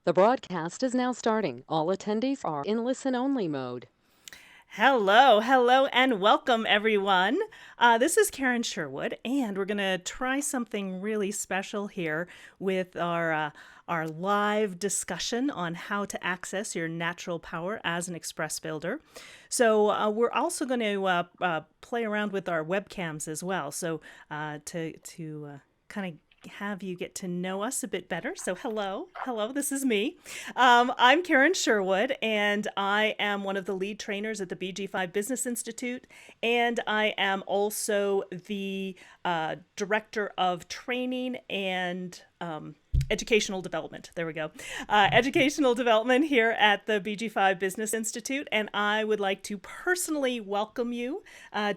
The broadcast is now starting. All attendees are in listen-only mode. Hello, and welcome everyone. This is Karen Sherwood, and we're going to try something really special here with our live discussion on how to access your natural power as an express builder. So we're also going to play around with our webcams as well. So to kind of have you get to know us a bit better. So hello, this is me. I'm Karen Sherwood, and I am one of the lead trainers at the BG5 Business Institute, and I am also the director of training and educational development. There we go. Educational development here at the BG5 Business Institute. And I would like to personally welcome you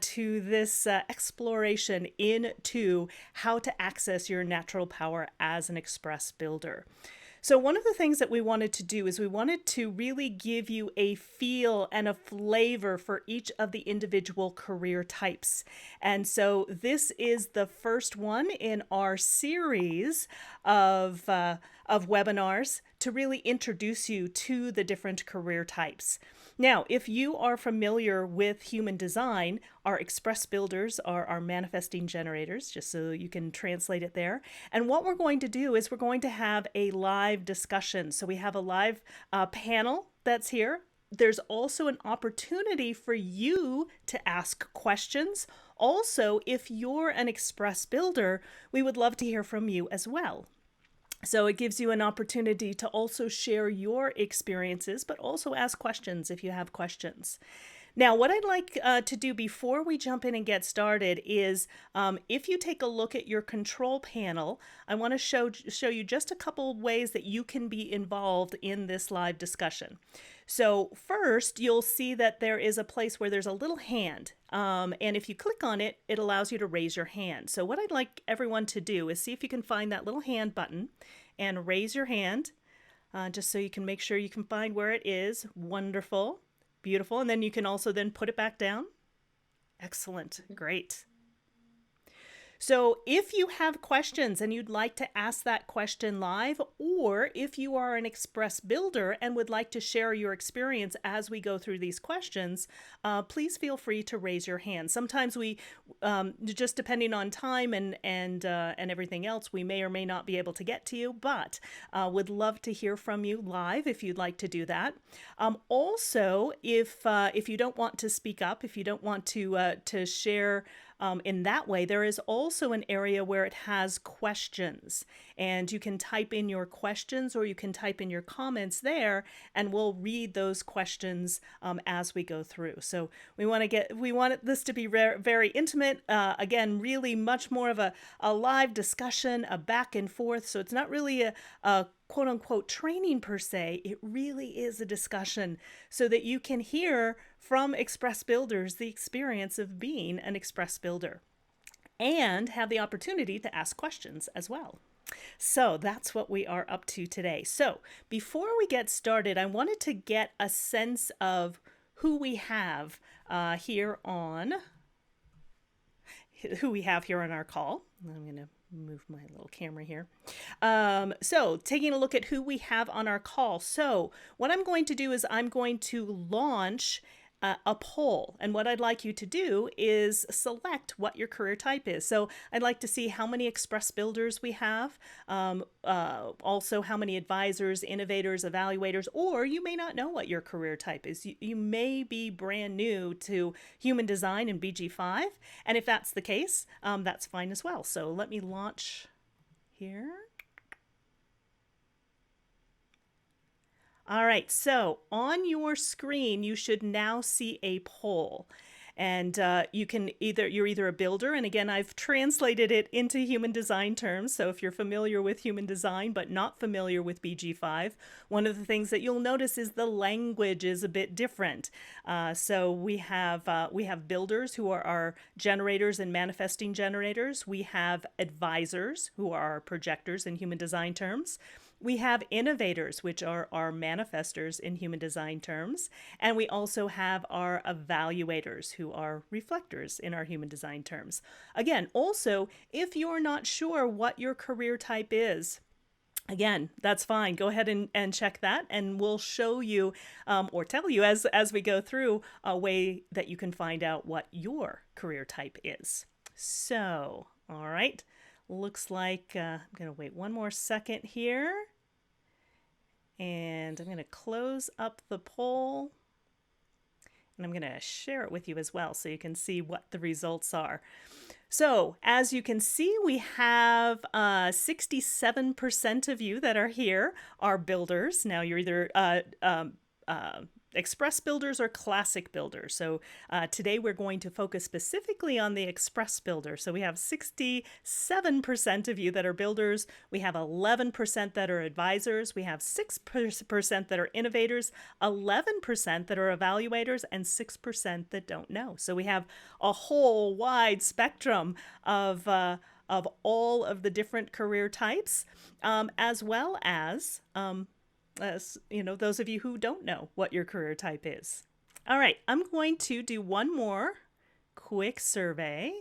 to this exploration into how to access your natural power as an express builder. So one of the things that we wanted to do is we wanted to really give you a feel and a flavor for each of the individual career types. And so this is the first one in our series of webinars to really introduce you to the different career types. Now, if you are familiar with human design, our express builders are our manifesting generators, just so you can translate it there. And what we're going to do is we're going to have a live discussion. So we have a live panel that's here. There's also an opportunity for you to ask questions. Also, if you're an express builder, we would love to hear from you as well. So it gives you an opportunity to also share your experiences, but also ask questions if you have questions. Now, what I'd like to do before we jump in and get started is if you take a look at your control panel, I want to show you just a couple of ways that you can be involved in this live discussion. So first, you'll see that there is a place where there's a little hand. And if you click on it, it allows you to raise your hand. So what I'd like everyone to do is see if you can find that little hand button and raise your hand, just so you can make sure you can find where it is. Wonderful. Beautiful. And then you can also then put it back down. Excellent. Great. So if you have questions and you'd like to ask that question live, or if you are an express builder and would like to share your experience as we go through these questions, please feel free to raise your hand. Sometimes we, just depending on time and everything else, we may or may not be able to get to you, but would love to hear from you live if you'd like to do that. Also, if you don't want to speak up, if you don't want to share in that way, there is also an area where it has questions, and you can type in your questions or you can type in your comments there, and we'll read those questions as we go through. So we want this to be very intimate. Again, really much more of a live discussion, a back and forth. So it's not really a quote unquote training per se. It really is a discussion so that you can hear from express builders the experience of being an express builder and have the opportunity to ask questions as well. So that's what we are up to today. So before we get started, I wanted to get a sense of who we have here on our call. I'm going to move my little camera here. So taking a look at who we have on our call. So what I'm going to do is I'm going to launch a poll. And what I'd like you to do is select what your career type is. So I'd like to see how many express builders we have, also how many advisors, innovators, evaluators, or you may not know what your career type is. You may be brand new to human design and BG5. And if that's the case, that's fine as well. So let me launch here. All right, so on your screen, you should now see a poll. And you're either a builder, and again, I've translated it into human design terms. So if you're familiar with human design, but not familiar with BG5, one of the things that you'll notice is the language is a bit different. So we have builders who are our generators and manifesting generators. We have advisors who are our projectors in human design terms. We have innovators, which are our manifestors in human design terms. And we also have our evaluators, who are reflectors in our human design terms. Again, also, if you're not sure what your career type is, Again, that's fine. Go ahead and check that, and we'll show you or tell you as we go through a way that you can find out what your career type is. So, all right, looks like I'm going to wait one more second here, and I'm going to close up the poll, and I'm going to share it with you as well so you can see what the results are. So, as you can see, we have 67% of you that are here are builders. Now, you're either express builders or classic builders. So, today we're going to focus specifically on the express builder. So, we have 67% of you that are builders. We have 11% that are advisors. We have 6% that are innovators, 11% that are evaluators, and 6% that don't know. So, we have a whole wide spectrum of all of the different career types, as well as those of you who don't know what your career type is. All right, I'm going to do one more quick survey.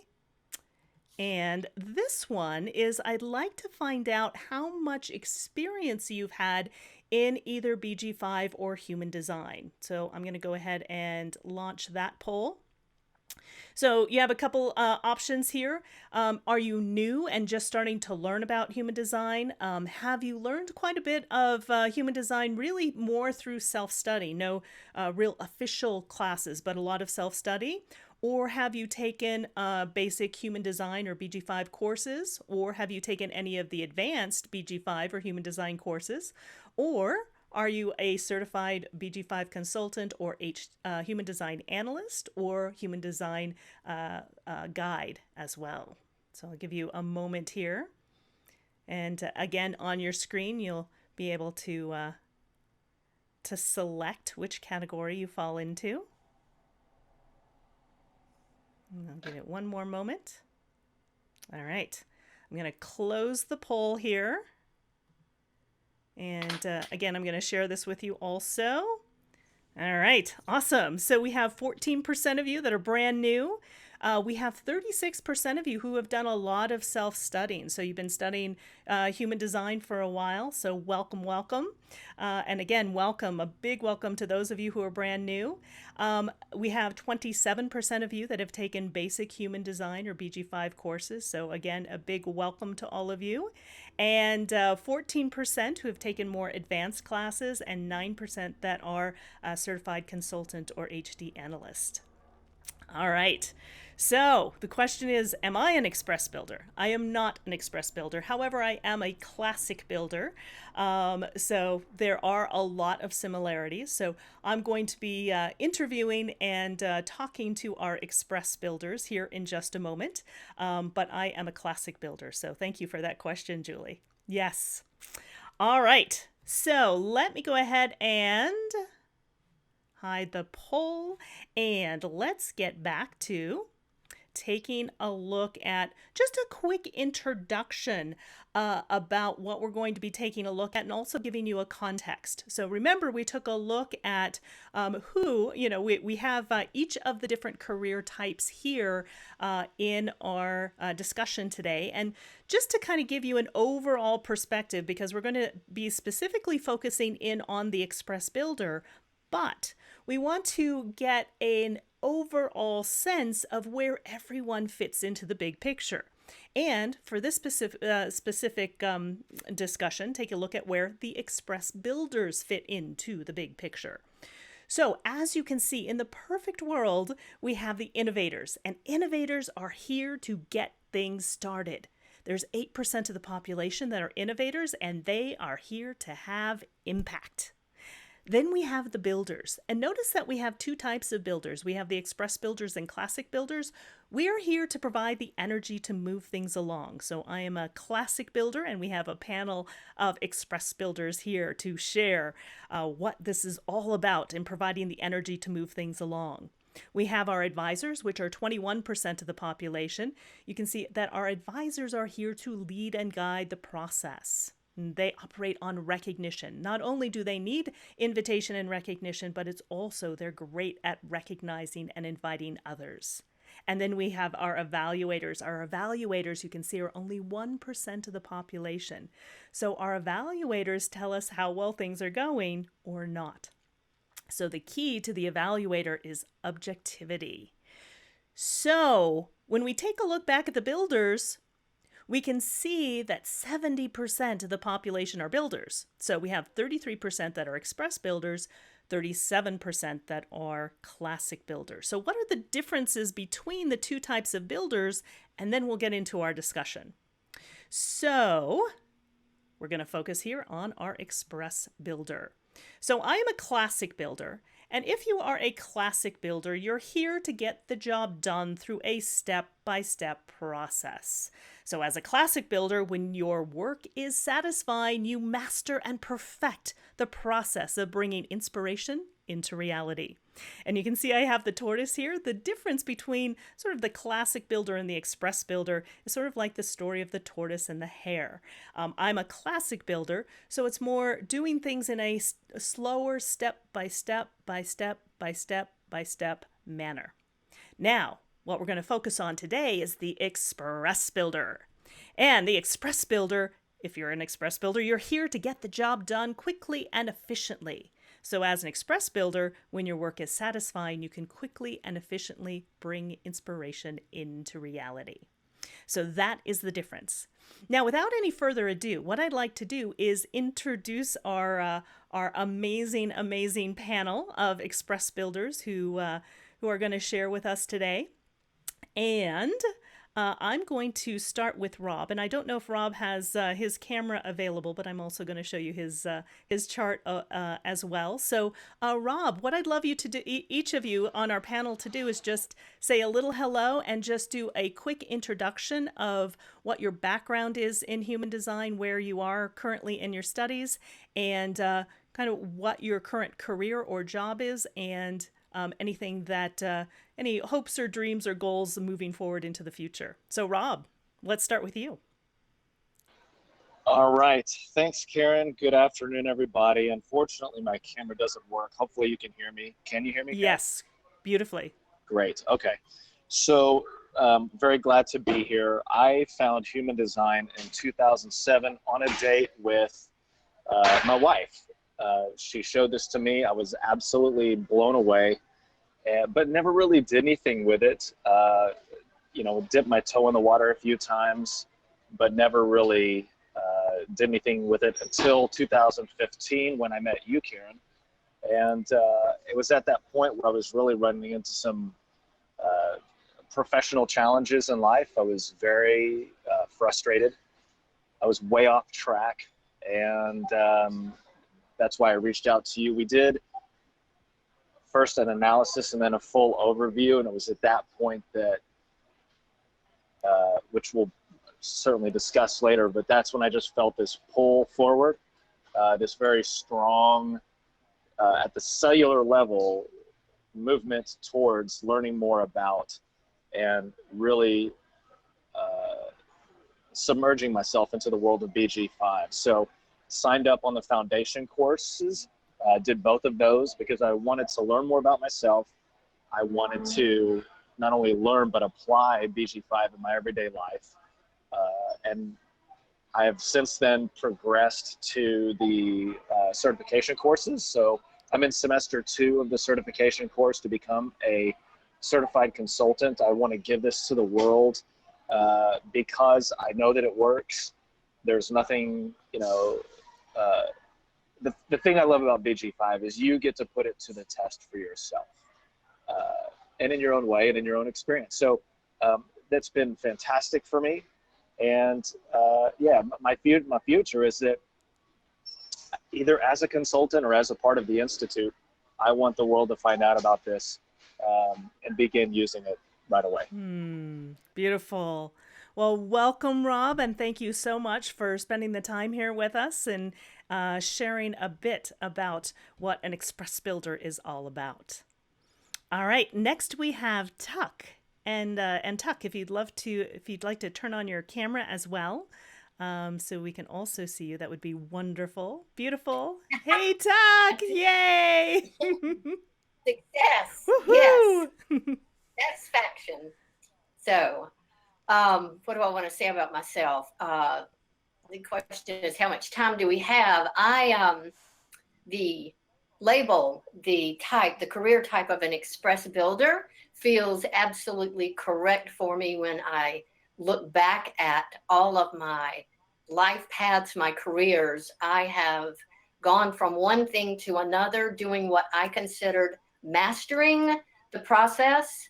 And this one is I'd like to find out how much experience you've had in either BG5 or human design. So I'm going to go ahead and launch that poll. So you have a couple options here. Are you new and just starting to learn about human design? Have you learned quite a bit of human design, really more through self-study? No real official classes, but a lot of self-study. Or have you taken basic human design or BG5 courses? Or have you taken any of the advanced BG5 or human design courses? Or are you a certified BG5 consultant or human design analyst or human design guide as well? So I'll give you a moment here. And again, on your screen, you'll be able to select which category you fall into. And I'll give it one more moment. All right. I'm going to close the poll here. And again, I'm going to share this with you also. All right, awesome. So we have 14% of you that are brand new. We have 36% of you who have done a lot of self-studying. So you've been studying human design for a while. So welcome, welcome. And again, welcome, a big welcome to those of you who are brand new. We have 27% of you that have taken basic human design or BG5 courses. So again, a big welcome to all of you. And 14% who have taken more advanced classes, and 9% that are certified consultant or HD analyst. All right. So the question is, am I an express builder? I am not an express builder. However, I am a classic builder. So there are a lot of similarities. So I'm going to be interviewing and talking to our express builders here in just a moment. But I am a classic builder. So thank you for that question, Julie. Yes. All right. So let me go ahead and hide the poll, and let's get back to taking a look at just a quick introduction about what we're going to be taking a look at, and also giving you a context. So remember, we took a look at we have each of the different career types here in our discussion today. And just to kind of give you an overall perspective, because we're going to be specifically focusing in on the Express Builder, but we want to get an overall sense of where everyone fits into the big picture. And for this specific discussion, take a look at where the Express Builders fit into the big picture. So as you can see, in the perfect world, we have the innovators, and innovators are here to get things started. There's 8% of the population that are innovators, and they are here to have impact. Then we have the builders, and notice that we have two types of builders. We have the express builders and classic builders. We are here to provide the energy to move things along. So I am a classic builder, and we have a panel of express builders here to share what this is all about in providing the energy to move things along. We have our advisors, which are 21% of the population. You can see that our advisors are here to lead and guide the process. They operate on recognition. Not only do they need invitation and recognition, but it's also they're great at recognizing and inviting others. And then we have our evaluators. Our evaluators, you can see, are only 1% of the population. So our evaluators tell us how well things are going or not. So the key to the evaluator is objectivity. So when we take a look back at the builders, we can see that 70% of the population are builders. So we have 33% that are express builders, 37% that are classic builders. So what are the differences between the two types of builders? And then we'll get into our discussion. So we're going to focus here on our express builder. So I am a classic builder. And if you are a classic builder, you're here to get the job done through a step-by-step process. So as a classic builder, when your work is satisfying, you master and perfect the process of bringing inspiration into reality. And you can see I have the tortoise here. The difference between sort of the classic builder and the express builder is sort of like the story of the tortoise and the hare. I'm a classic builder, so it's more doing things in a slower step-by-step manner. Now, what we're going to focus on today is the express builder. And the express builder, if you're an express builder, you're here to get the job done quickly and efficiently. So as an express builder, when your work is satisfying, you can quickly and efficiently bring inspiration into reality. So that is the difference. Now, without any further ado, what I'd like to do is introduce our amazing panel of express builders who are going to share with us today. And I'm going to start with Rob, and I don't know if Rob has his camera available, but I'm also going to show you his chart as well. So, Rob, what I'd love you to do, each of you on our panel to do, is just say a little hello and just do a quick introduction of what your background is in human design, where you are currently in your studies, and kind of what your current career or job is, and anything that, any hopes or dreams or goals moving forward into the future. So Rob, let's start with you. All right. Thanks, Karen. Good afternoon, everybody. Unfortunately, my camera doesn't work. Hopefully you can hear me. Can you hear me, Karen? Yes, beautifully. Great. Okay. So, very glad to be here. I found human design in 2007 on a date with my wife. She showed this to me. I was absolutely blown away, but never really did anything with it. Dipped my toe in the water a few times, but never really did anything with it until 2015 when I met you, Karen. And it was at that point where I was really running into some professional challenges in life. I was very frustrated. I was way off track, and that's why I reached out to you. We did first an analysis and then a full overview, and it was at that point that, which we'll certainly discuss later, but that's when I just felt this pull forward, this very strong, at the cellular level, movement towards learning more about and really submerging myself into the world of BG5. So signed up on the foundation courses, did both of those because I wanted to learn more about myself. I wanted to not only learn but apply BG5 in my everyday life. And I have since then progressed to the certification courses. So I'm in semester 2 of the certification course to become a certified consultant. I want to give this to the world because I know that it works. There's nothing, the thing I love about BG5 is you get to put it to the test for yourself and in your own way and in your own experience. So that's been fantastic for me. And my future is that either as a consultant or as a part of the Institute, I want the world to find out about this and begin using it right away. Beautiful. Well, welcome, Rob, and thank you so much for spending the time here with us and sharing a bit about what an express builder is all about. All right, next we have Tuck. And Tuck, if you'd like to turn on your camera as well, so we can also see you, that would be wonderful. Beautiful. Hey, Tuck! Yay! Success. Woohoo! Yes. Satisfaction. So, what do I want to say about myself? The question is, how much time do we have? The label, the type, the career type of an express builder feels absolutely correct for me when I look back at all of my life paths, my careers. I have gone from one thing to another, doing what I considered mastering the process.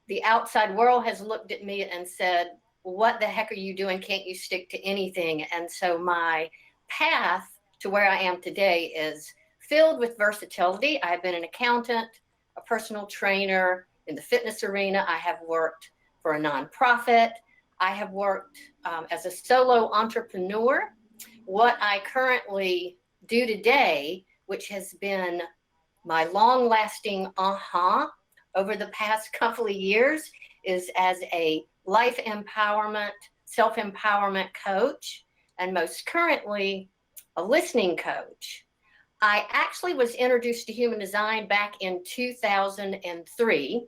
The outside world has looked at me and said, what the heck are you doing? Can't you stick to anything? And so my path to where I am today is filled with versatility. I've been an accountant, a personal trainer in the fitness arena. I have worked for a nonprofit. I have worked as a solo entrepreneur. What I currently do today, which has been my long lasting over the past couple of years, is as a life empowerment, self empowerment coach, and most currently, a listening coach. I actually was introduced to human design back in 2003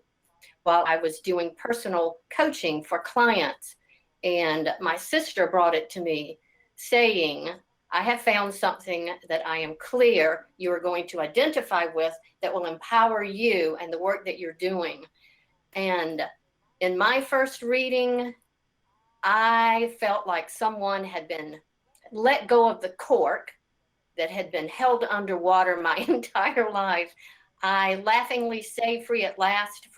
while I was doing personal coaching for clients. And my sister brought it to me saying, I have found something that I am clear you are going to identify with that will empower you and the work that you're doing. And in my first reading, I felt like someone had been let go of the cork that had been held underwater my entire life. I laughingly say, free at last,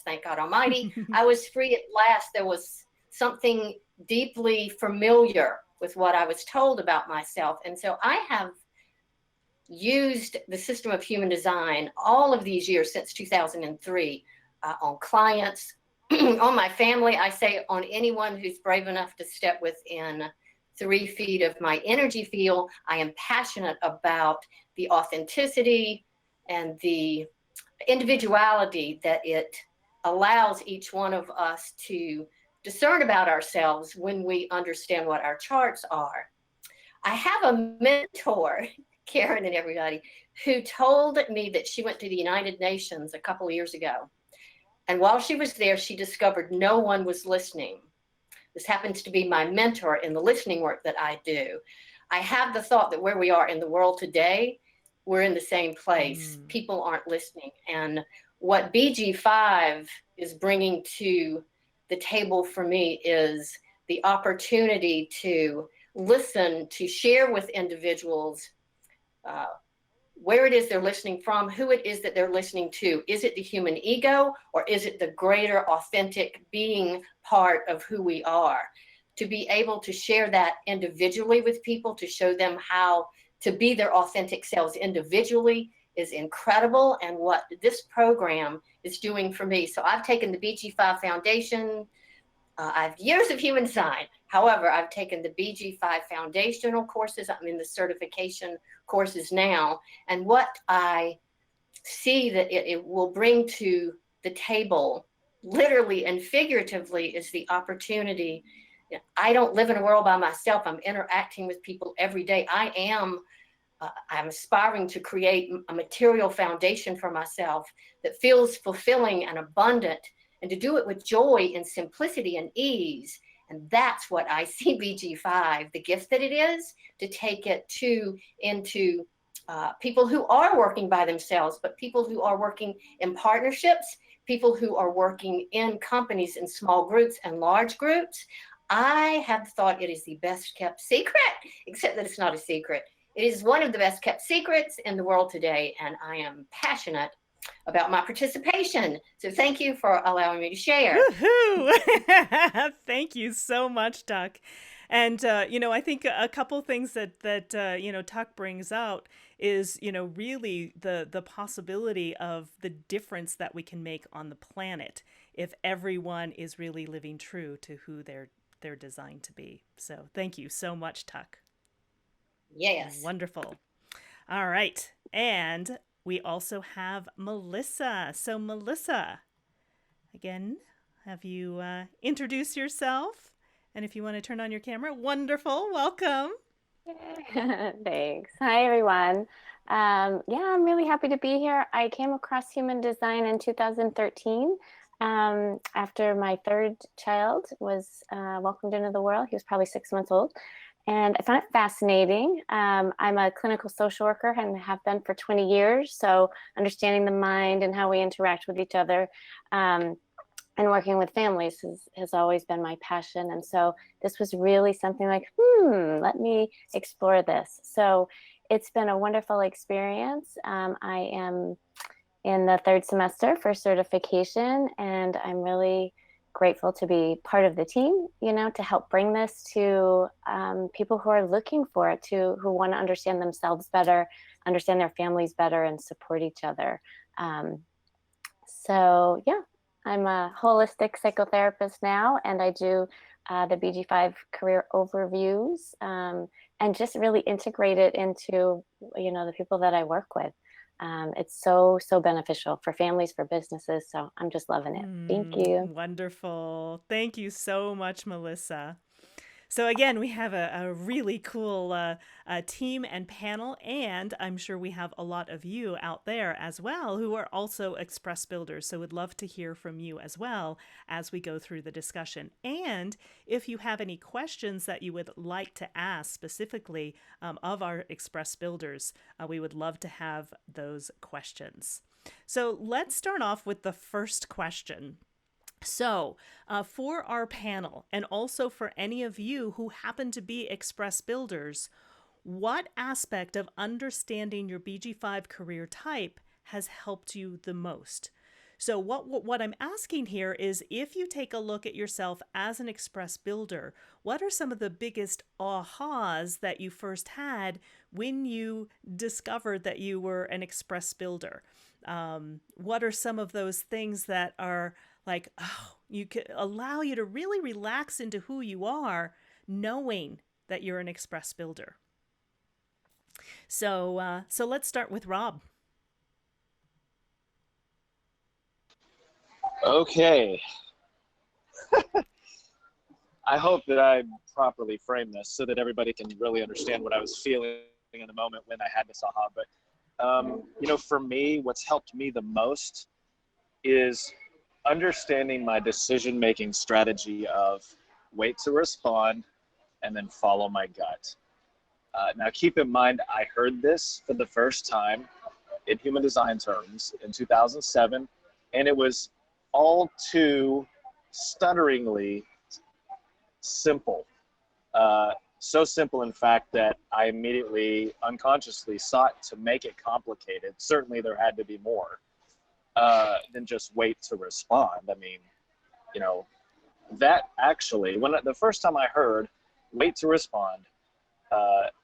thank God Almighty. I was free at last. There was something deeply familiar with what I was told about myself. And so I have used the system of human design all of these years since 2003 on clients, on my family. I say on anyone who's brave enough to step within 3 feet of my energy field. I am passionate about the authenticity and the individuality that it allows each one of us to discern about ourselves when we understand what our charts are. I have a mentor, Karen and everybody, who told me that she went to the United Nations a couple of years ago. And while she was there, she discovered no one was listening. This happens to be my mentor in the listening work that I do. I have the thought that where we are in the world today, we're in the same place. People aren't listening. And what BG5 is bringing to the table for me is the opportunity to listen, to share with individuals where it is they're listening from, who it is that they're listening to. Is it the human ego, or is it the greater authentic being part of who we are? To be able to share that individually with people, to show them how to be their authentic selves individually, is incredible, and what this program is doing for me. So I've taken the BG5 Foundation. I have years of human design. However, I've taken the BG5 foundational courses. I'm in the certification courses now. And what I see that it will bring to the table, literally and figuratively, is the opportunity. I don't live in a world by myself. I'm interacting with people every day. I'm aspiring to create a material foundation for myself that feels fulfilling and abundant, and to do it with joy and simplicity and ease. And that's what I see BG5, the gift that it is, to take it into people who are working by themselves, but people who are working in partnerships, people who are working in companies, in small groups and large groups. I have thought it is the best kept secret, except that it's not a secret. It is one of the best kept secrets in the world today, and I am passionate about my participation. So thank you for allowing me to share. Woohoo! Thank you so much, Tuck. And I think a couple things that Tuck brings out is really the possibility of the difference that we can make on the planet if everyone is really living true to who they're designed to be. So thank you so much, Tuck. Yes. Wonderful. All right. And we also have Melissa. So Melissa, again, have you introduce yourself? And if you want to turn on your camera, wonderful. Welcome. Thanks. Hi, everyone. Yeah, I'm really happy to be here. I came across human design in 2013 After my third child was welcomed into the world. He was probably 6 months old. And I found it fascinating. I'm a clinical social worker and have been for 20 years. So understanding the mind and how we interact with each other and working with families has always been my passion. And so this was really something like, let me explore this. So it's been a wonderful experience. I am in the third semester for certification, and I'm really grateful to be part of the team, to help bring this to people who are looking for it, who want to understand themselves better, understand their families better, and support each other. So yeah, I'm a holistic psychotherapist now, and I do the BG5 career overviews, and just really integrate it into, the people that I work with. It's so beneficial for families, for businesses. So I'm just loving it. Thank you. Wonderful. Thank you so much, Melissa. So again, we have a really cool team and panel, and I'm sure we have a lot of you out there as well who are also Express Builders. So would love to hear from you as well as we go through the discussion. And if you have any questions that you would like to ask specifically of our Express Builders, we would love to have those questions. So let's start off with the first question. So, for our panel, and also for any of you who happen to be Express Builders, what aspect of understanding your BG5 career type has helped you the most? So what I'm asking here is, if you take a look at yourself as an Express Builder, what are some of the biggest ahas that you first had when you discovered that you were an Express Builder? What are some of those things that are like, you could allow you to really relax into who you are, knowing that you're an Express Builder? So let's start with Rob. Okay. I hope that I properly frame this so that everybody can really understand what I was feeling in the moment when I had this aha. But, for me, what's helped me the most is understanding my decision-making strategy of wait to respond and then follow my gut. Now, keep in mind, I heard this for the first time in human design terms in 2007, and it was all too stutteringly simple. So simple, in fact, that I immediately, unconsciously sought to make it complicated. Certainly, there had to be more than just wait to respond. I mean, that actually, the first time I heard wait to respond,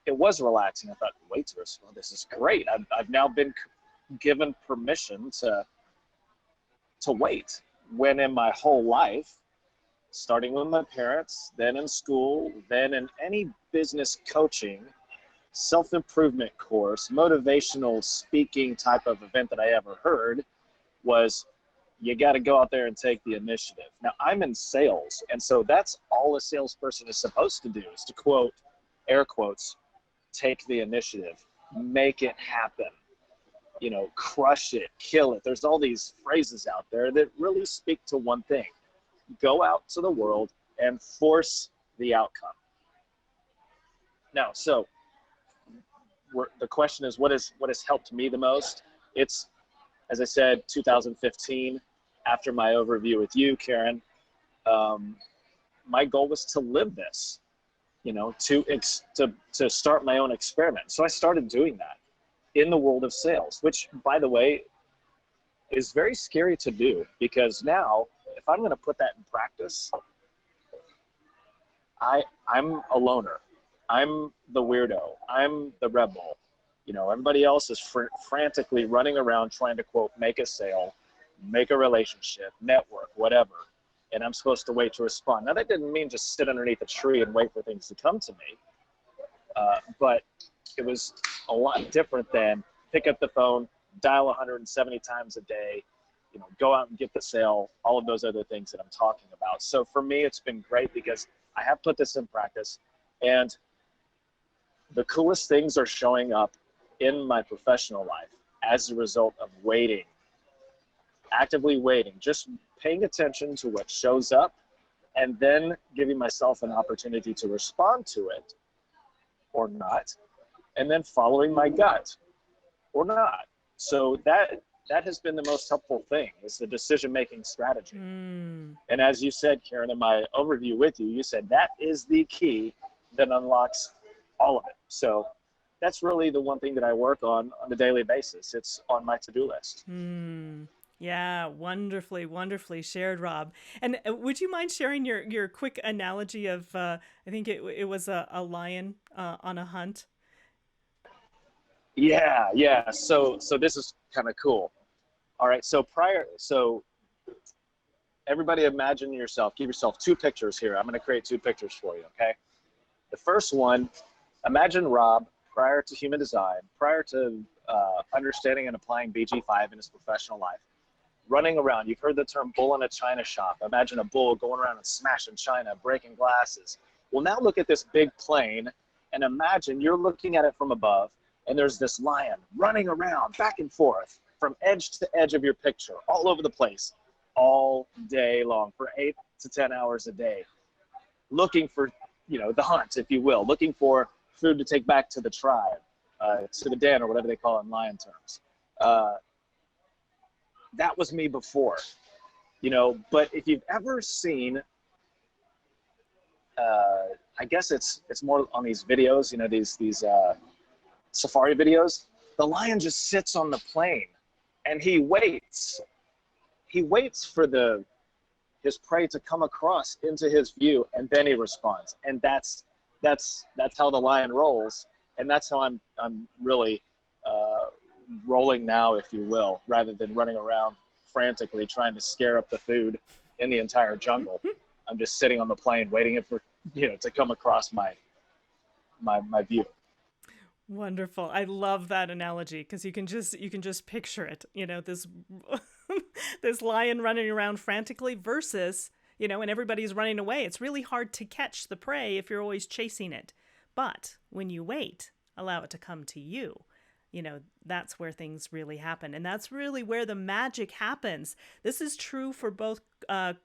it was relaxing. I thought, wait to respond, this is great. I've now been given permission to wait, when in my whole life, starting with my parents, then in school, then in any business coaching, self-improvement course, motivational speaking type of event that I ever heard, was you got to go out there and take the initiative. Now, I'm in sales, and so that's all a salesperson is supposed to do, is to quote, air quotes, take the initiative, make it happen, crush it, kill it. There's all these phrases out there that really speak to one thing: go out to the world and force the outcome. Now, so the question is, what has helped me the most? It's, as I said, 2015, after my overview with you, Karen, my goal was to live this, to start my own experiment. So I started doing that in the world of sales, which, by the way, is very scary to do, because now, if I'm going to put that in practice, I'm a loner. I'm the weirdo. I'm the rebel. Everybody else is frantically running around trying to, quote, make a sale, make a relationship, network, whatever. And I'm supposed to wait to respond. Now, that didn't mean just sit underneath a tree and wait for things to come to me. But it was a lot different than pick up the phone, dial 170 times a day, go out and get the sale, all of those other things that I'm talking about. So for me, it's been great because I have put this in practice, and the coolest things are showing up in my professional life as a result of waiting, actively waiting, just paying attention to what shows up and then giving myself an opportunity to respond to it or not, and then following my gut or not. So that has been the most helpful thing, is the decision-making strategy. And as you said, Karen, in my overview with you, you said that is the key that unlocks all of it. So that's really the one thing that I work on a daily basis. It's on my to-do list. Yeah, wonderfully shared, Rob. And would you mind sharing your quick analogy of, I think it was a lion on a hunt? Yeah. So this is kind of cool. All right. So everybody imagine yourself, give yourself two pictures here. I'm going to create two pictures for you. Okay. The first one, imagine Rob prior to human design, prior to understanding and applying BG5 in his professional life, running around. You've heard the term bull in a china shop. Imagine a bull going around and smashing china, breaking glasses. Well, now look at this big plane and imagine you're looking at it from above and there's this lion running around back and forth from edge to edge of your picture, all over the place, all day long for 8 to 10 hours a day, looking for, the hunt, if you will, looking for food to take back to the tribe, to the den, or whatever they call it in lion terms. That was me before, but if you've ever seen, I guess it's more on these videos, these safari videos, the lion just sits on the plane and he waits for his prey to come across into his view, and then he responds. And that's how the lion rolls, and that's how I'm really rolling now, if you will, rather than running around frantically trying to scare up the food in the entire jungle. I'm just sitting on the plane waiting for to come across my view. Wonderful. I love that analogy, because you can just picture it, this this lion running around frantically versus, and everybody's running away. It's really hard to catch the prey if you're always chasing it. But when you wait, allow it to come to you, that's where things really happen. And that's really where the magic happens. This is true for both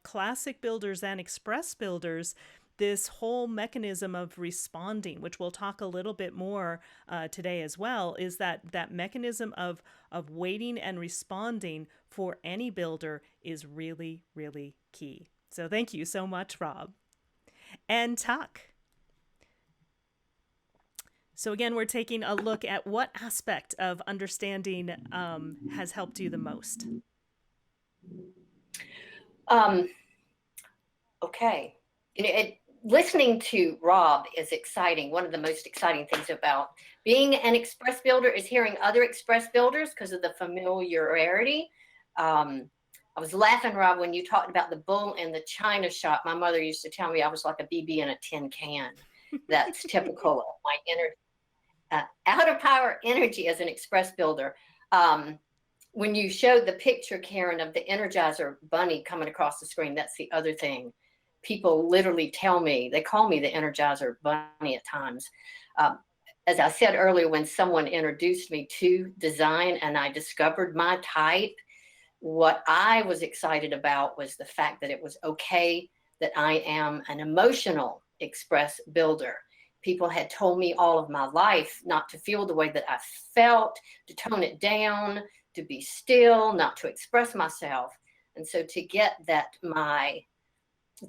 classic builders and express builders. This whole mechanism of responding, which we'll talk a little bit more today as well, is that mechanism of waiting and responding for any builder is really, really key. So thank you so much, Rob. And Tuck. So again, we're taking a look at what aspect of understanding has helped you the most. Okay. Listening to Rob is exciting. One of the most exciting things about being an express builder is hearing other express builders because of the familiarity. I was laughing, Rob, when you talked about the bull in the china shop. My mother used to tell me I was like a BB in a tin can. That's typical of my inner out of power energy as an express builder. When you showed the picture, Karen, of the Energizer bunny coming across the screen, that's the other thing. People literally tell me, they call me the Energizer bunny at times. As I said earlier, when someone introduced me to design and I discovered my type, what I was excited about was the fact that it was okay that I am an emotional express builder. People had told me all of my life not to feel the way that I felt, to tone it down, to be still, not to express myself. And so to get that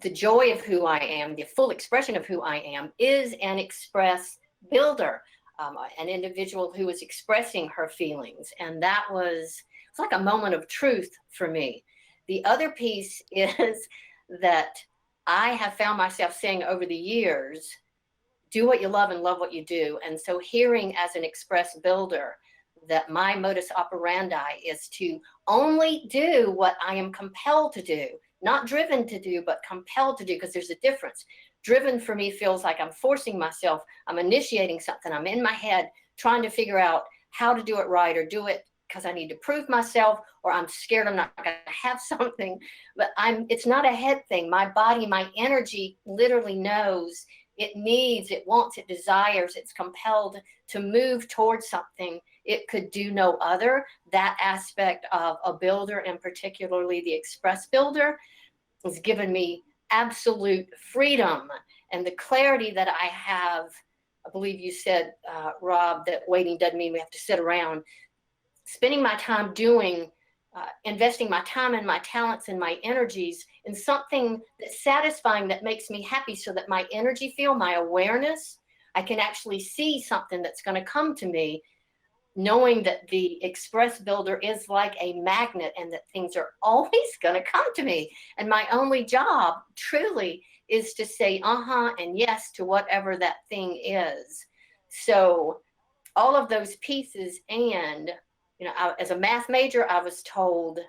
the joy of who I am, the full expression of who I am, is an express builder, an individual who is expressing her feelings. And it's like a moment of truth for me. The other piece is that I have found myself saying over the years, do what you love and love what you do. And so hearing as an express builder that my modus operandi is to only do what I am compelled to do, not driven to do, but compelled to do, because there's a difference. Driven for me feels like I'm forcing myself, I'm initiating something, I'm in my head trying to figure out how to do it right, or do it because I need to prove myself, or I'm scared I'm not going to have something. But it's not a head thing. My body, my energy literally knows it needs, it wants, it desires, it's compelled to move towards something it could do no other. That aspect of a builder, and particularly the express builder, has given me absolute freedom and the clarity that I have. I believe you said, Rob, that waiting doesn't mean we have to sit around. Spending my time doing, investing my time and my talents and my energies in something that's satisfying, that makes me happy, so that my energy field, my awareness, I can actually see something that's going to come to me, knowing that the express builder is like a magnet and that things are always going to come to me. And my only job truly is to say and yes to whatever that thing is. So all of those pieces. And as a math major, I was told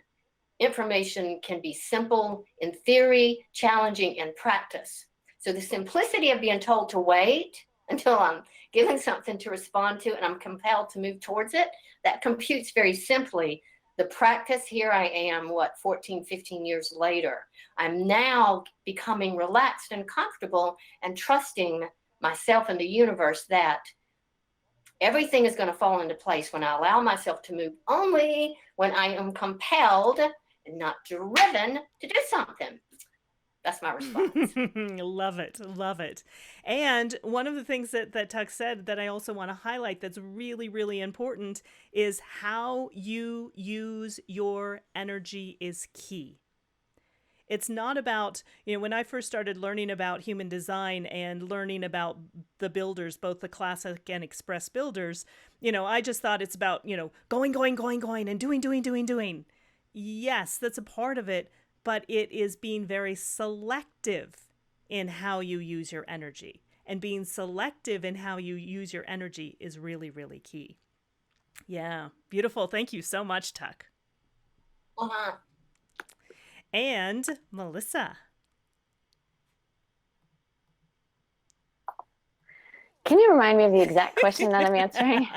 information can be simple in theory, challenging in practice. So the simplicity of being told to wait until I'm given something to respond to and I'm compelled to move towards it, that computes very simply. The practice, here I am, 14, 15 years later. I'm now becoming relaxed and comfortable and trusting myself and the universe that everything is going to fall into place when I allow myself to move, only when I am compelled and not driven to do something. That's my response. Love it. Love it. And one of the things that Tuck said that I also want to highlight that's really, really important is how you use your energy is key. It's not about, when I first started learning about human design and learning about the builders, both the classic and express builders, I just thought it's about, going, and doing. Yes, that's a part of it, but it is being very selective in how you use your energy. And being selective in how you use your energy is really, really key. Yeah, beautiful. Thank you so much, Tuck. And Melissa. Can you remind me of the exact question that I'm answering?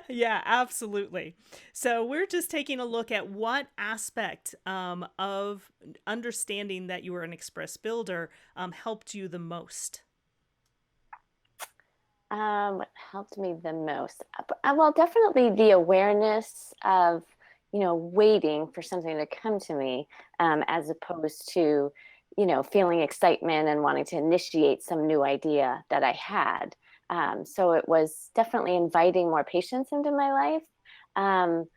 Yeah, absolutely. So we're just taking a look at what aspect of understanding that you were an express builder helped you the most. What helped me the most? Well, definitely the awareness of, waiting for something to come to me, as opposed to, feeling excitement and wanting to initiate some new idea that I had. So it was definitely inviting more patience into my life.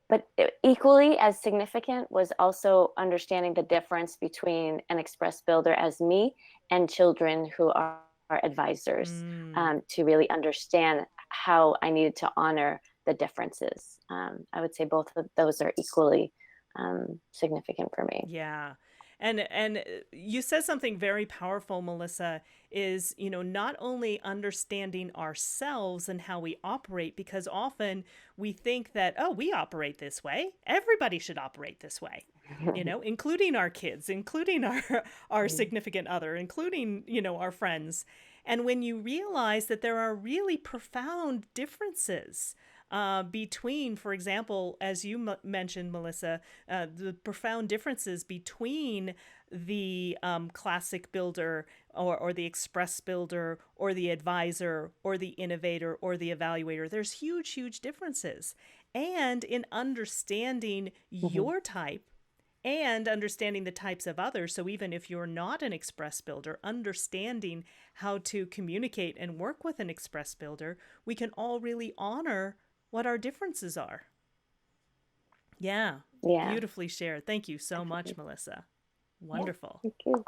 But equally as significant was also understanding the difference between an express builder as me and children who are advisors, to really understand how I needed to honor the differences. I would say both of those are equally significant for me. Yeah. And you said something very powerful, Melissa, is, not only understanding ourselves and how we operate, because often we think that, oh, we operate this way. Everybody should operate this way, including our kids, including our significant other, including, our friends. And when you realize that there are really profound differences between, for example, as you mentioned, Melissa, the profound differences between the classic builder or the express builder or the advisor or the innovator or the evaluator. There's huge, huge differences. And in understanding your type and understanding the types of others, so even if you're not an express builder, understanding how to communicate and work with an express builder, we can all really honor what our differences are. Yeah. Beautifully shared. Thank you so much, Melissa. Wonderful. Thank you.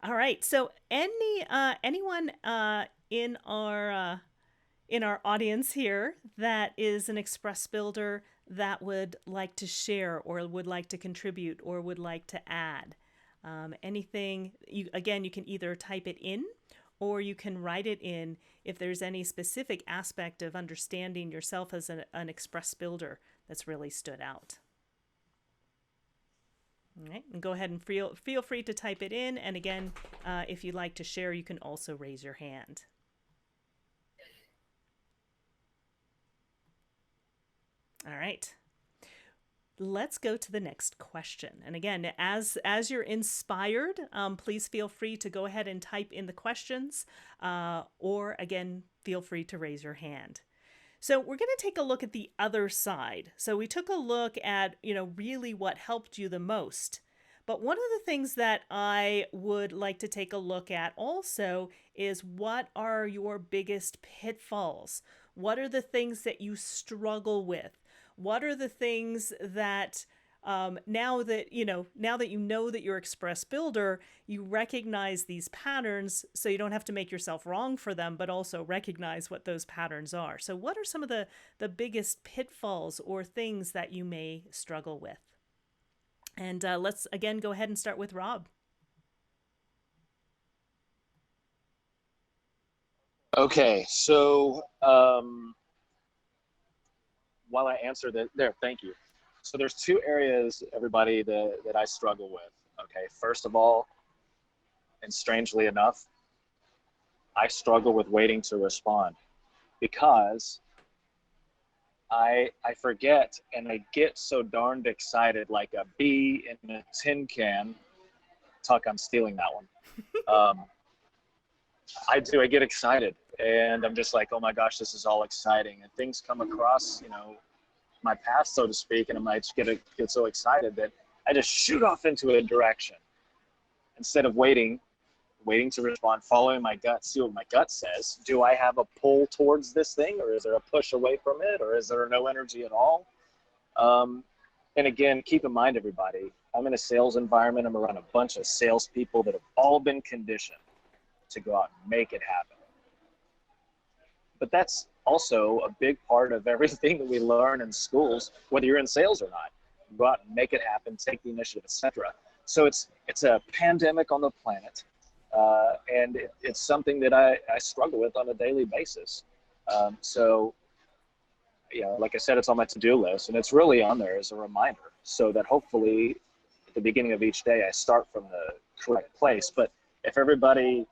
All right. So anyone in our audience here that is an express builder that would like to share or would like to contribute or would like to add anything, you can either type it in or you can write it in if there's any specific aspect of understanding yourself as an express builder that's really stood out. All right, and go ahead and feel free to type it in. And again, if you'd like to share, you can also raise your hand. All right. Let's go to the next question. And again, as you're inspired, please feel free to go ahead and type in the questions, or again, feel free to raise your hand. So we're going to take a look at the other side. So we took a look at, really what helped you the most. But one of the things that I would like to take a look at also is, what are your biggest pitfalls? What are the things that you struggle with? What are the things that now that you know that you're Express Builder, you recognize these patterns, so you don't have to make yourself wrong for them, but also recognize what those patterns are. So what are some of the biggest pitfalls or things that you may struggle with? And let's again go ahead and start with Rob. Okay, so while I answer that, thank you. So there's two areas, everybody, that I struggle with. Okay, first of all, and strangely enough, I struggle with waiting to respond, because I forget, and I get so darned excited, like a bee in a tin can. Tuck, I'm stealing that one. I do. I get excited, and I'm just like, oh my gosh, this is all exciting, and things come across, my path, so to speak, and I might just get so excited that I just shoot off into a direction instead of waiting to respond, following my gut, see what my gut says. Do I have a pull towards this thing, or is there a push away from it, or is there no energy at all? And again, keep in mind, everybody, I'm in a sales environment. I'm around a bunch of salespeople that have all been conditioned to go out and make it happen. But that's also a big part of everything that we learn in schools, whether you're in sales or not. Go out and make it happen, take the initiative, etc. So it's a pandemic on the planet, and it's something that I struggle with on a daily basis. So, like I said, it's on my to-do list, and it's really on there as a reminder, so that hopefully at the beginning of each day I start from the correct place. But if everybody,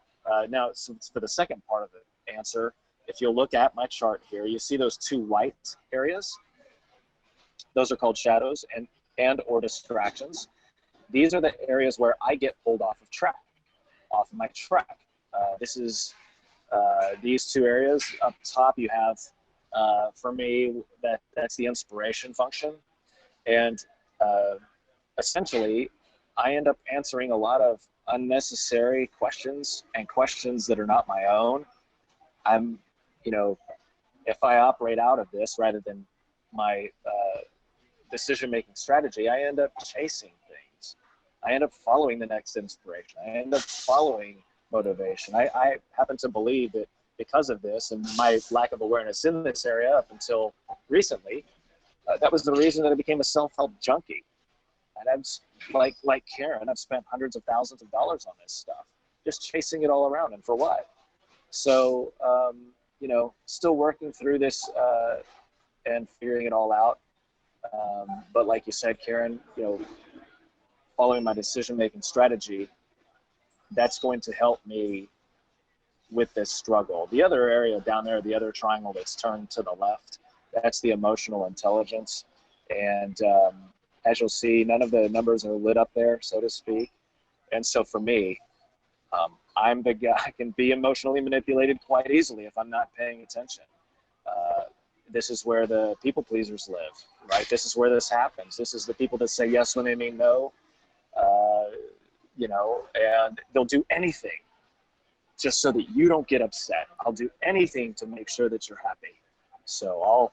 now for the second part of the answer, if you'll look at my chart here, you see those two white areas. Those are called shadows and or distractions. These are the areas where I get pulled off of my track. This is these two areas. Up top, you have, for me, that's the inspiration function. And essentially, I end up answering a lot of unnecessary questions, and questions that are not my own. If I operate out of this rather than my decision-making strategy, I end up chasing things. I end up following the next inspiration. I end up following motivation. I happen to believe that because of this and my lack of awareness in this area up until recently, that was the reason that I became a self-help junkie. And I'm like Karen, I've spent hundreds of thousands of dollars on this stuff, just chasing it all around, and for what? So, still working through this and figuring it all out. But like you said, Karen, following my decision-making strategy, that's going to help me with this struggle. The other area down there, the other triangle that's turned to the left, that's the emotional intelligence. And as you'll see, none of the numbers are lit up there, so to speak. And so for me, I'm the guy. I can be emotionally manipulated quite easily if I'm not paying attention. This is where the people pleasers live, right? This is where this happens. This is the people that say yes when they mean no, and they'll do anything just so that you don't get upset. I'll do anything to make sure that you're happy. So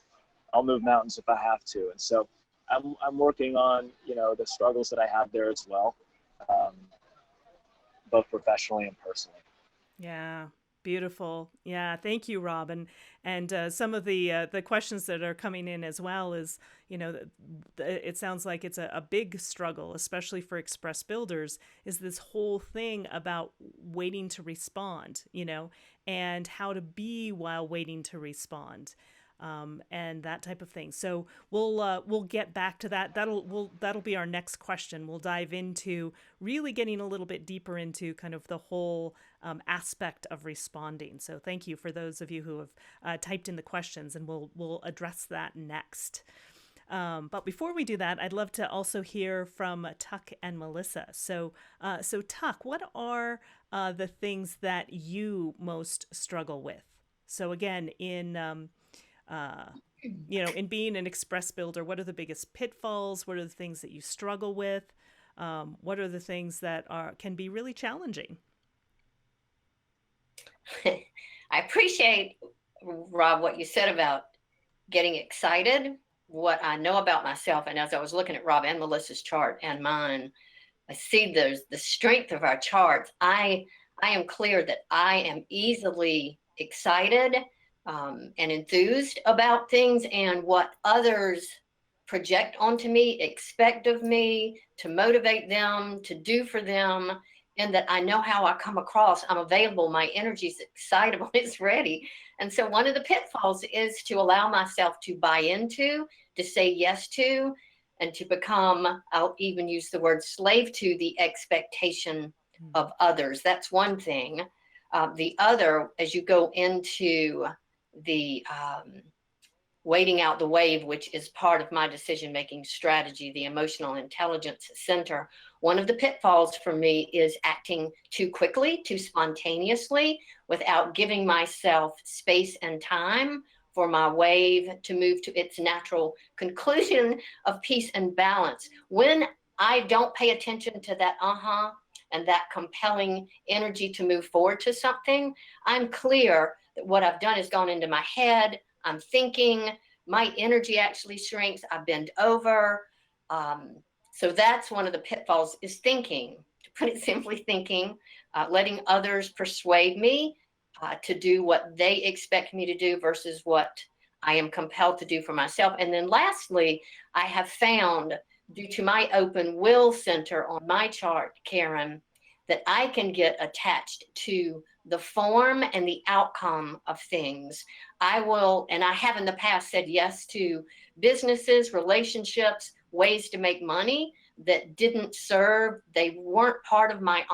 I'll move mountains if I have to. And so I'm working on, the struggles that I have there as well. Both professionally and personally. Yeah, beautiful. Yeah, thank you, Rob. And some of the questions that are coming in as well is, it sounds like it's a big struggle, especially for Express Builders, is this whole thing about waiting to respond, and how to be while waiting to respond. And that type of thing. So we'll get back to that. That'll be our next question. We'll dive into really getting a little bit deeper into kind of the whole aspect of responding. So thank you for those of you who have typed in the questions, and we'll address that next. But before we do that, I'd love to also hear from Tuck and Melissa. So Tuck, what are the things that you most struggle with? So again, in being an express builder, what are the biggest pitfalls? What are the things that you struggle with? What are the things that can be really challenging? I appreciate, Rob, what you said about getting excited, what I know about myself. And as I was looking at Rob and Melissa's chart and mine, I see the strength of our charts. I am clear that I am easily excited and enthused about things, and what others project onto me, expect of me, to motivate them, to do for them, and that I know how I come across. I'm available. My energy's excitable. It's ready. And so one of the pitfalls is to allow myself to buy into, to say yes to, and to become, I'll even use the word slave to, the expectation of others. That's one thing. The other, as you go into the waiting out the wave, which is part of my decision-making strategy, the emotional intelligence center, one of the pitfalls for me is acting too quickly, too spontaneously, without giving myself space and time for my wave to move to its natural conclusion of peace and balance. When I don't pay attention to that and that compelling energy to move forward to something, I'm clear that what I've done is gone into my head. I'm thinking, my energy actually shrinks. I bend over. So that's one of the pitfalls, is thinking, to put it simply, thinking, letting others persuade me to do what they expect me to do versus what I am compelled to do for myself. And then lastly, I have found, due to my open will center on my chart, Karen, that I can get attached to the form and the outcome of things. I will, and I have in the past said yes to businesses, relationships, ways to make money that didn't serve, they weren't part of my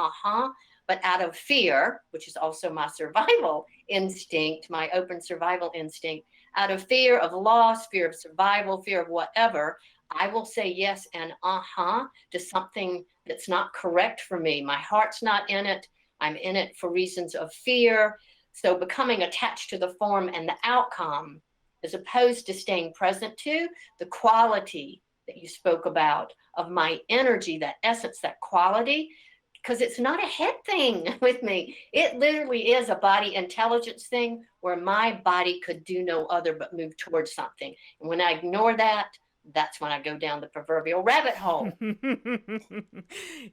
but out of fear, which is also my survival instinct, my open survival instinct, out of fear of loss, fear of survival, fear of whatever, I will say yes and to something that's not correct for me. My heart's not in it. I'm in it for reasons of fear. So becoming attached to the form and the outcome, as opposed to staying present to the quality that you spoke about of my energy, that essence, that quality, because it's not a head thing with me. It literally is a body intelligence thing where my body could do no other but move towards something. And when I ignore that, that's when I go down the proverbial rabbit hole.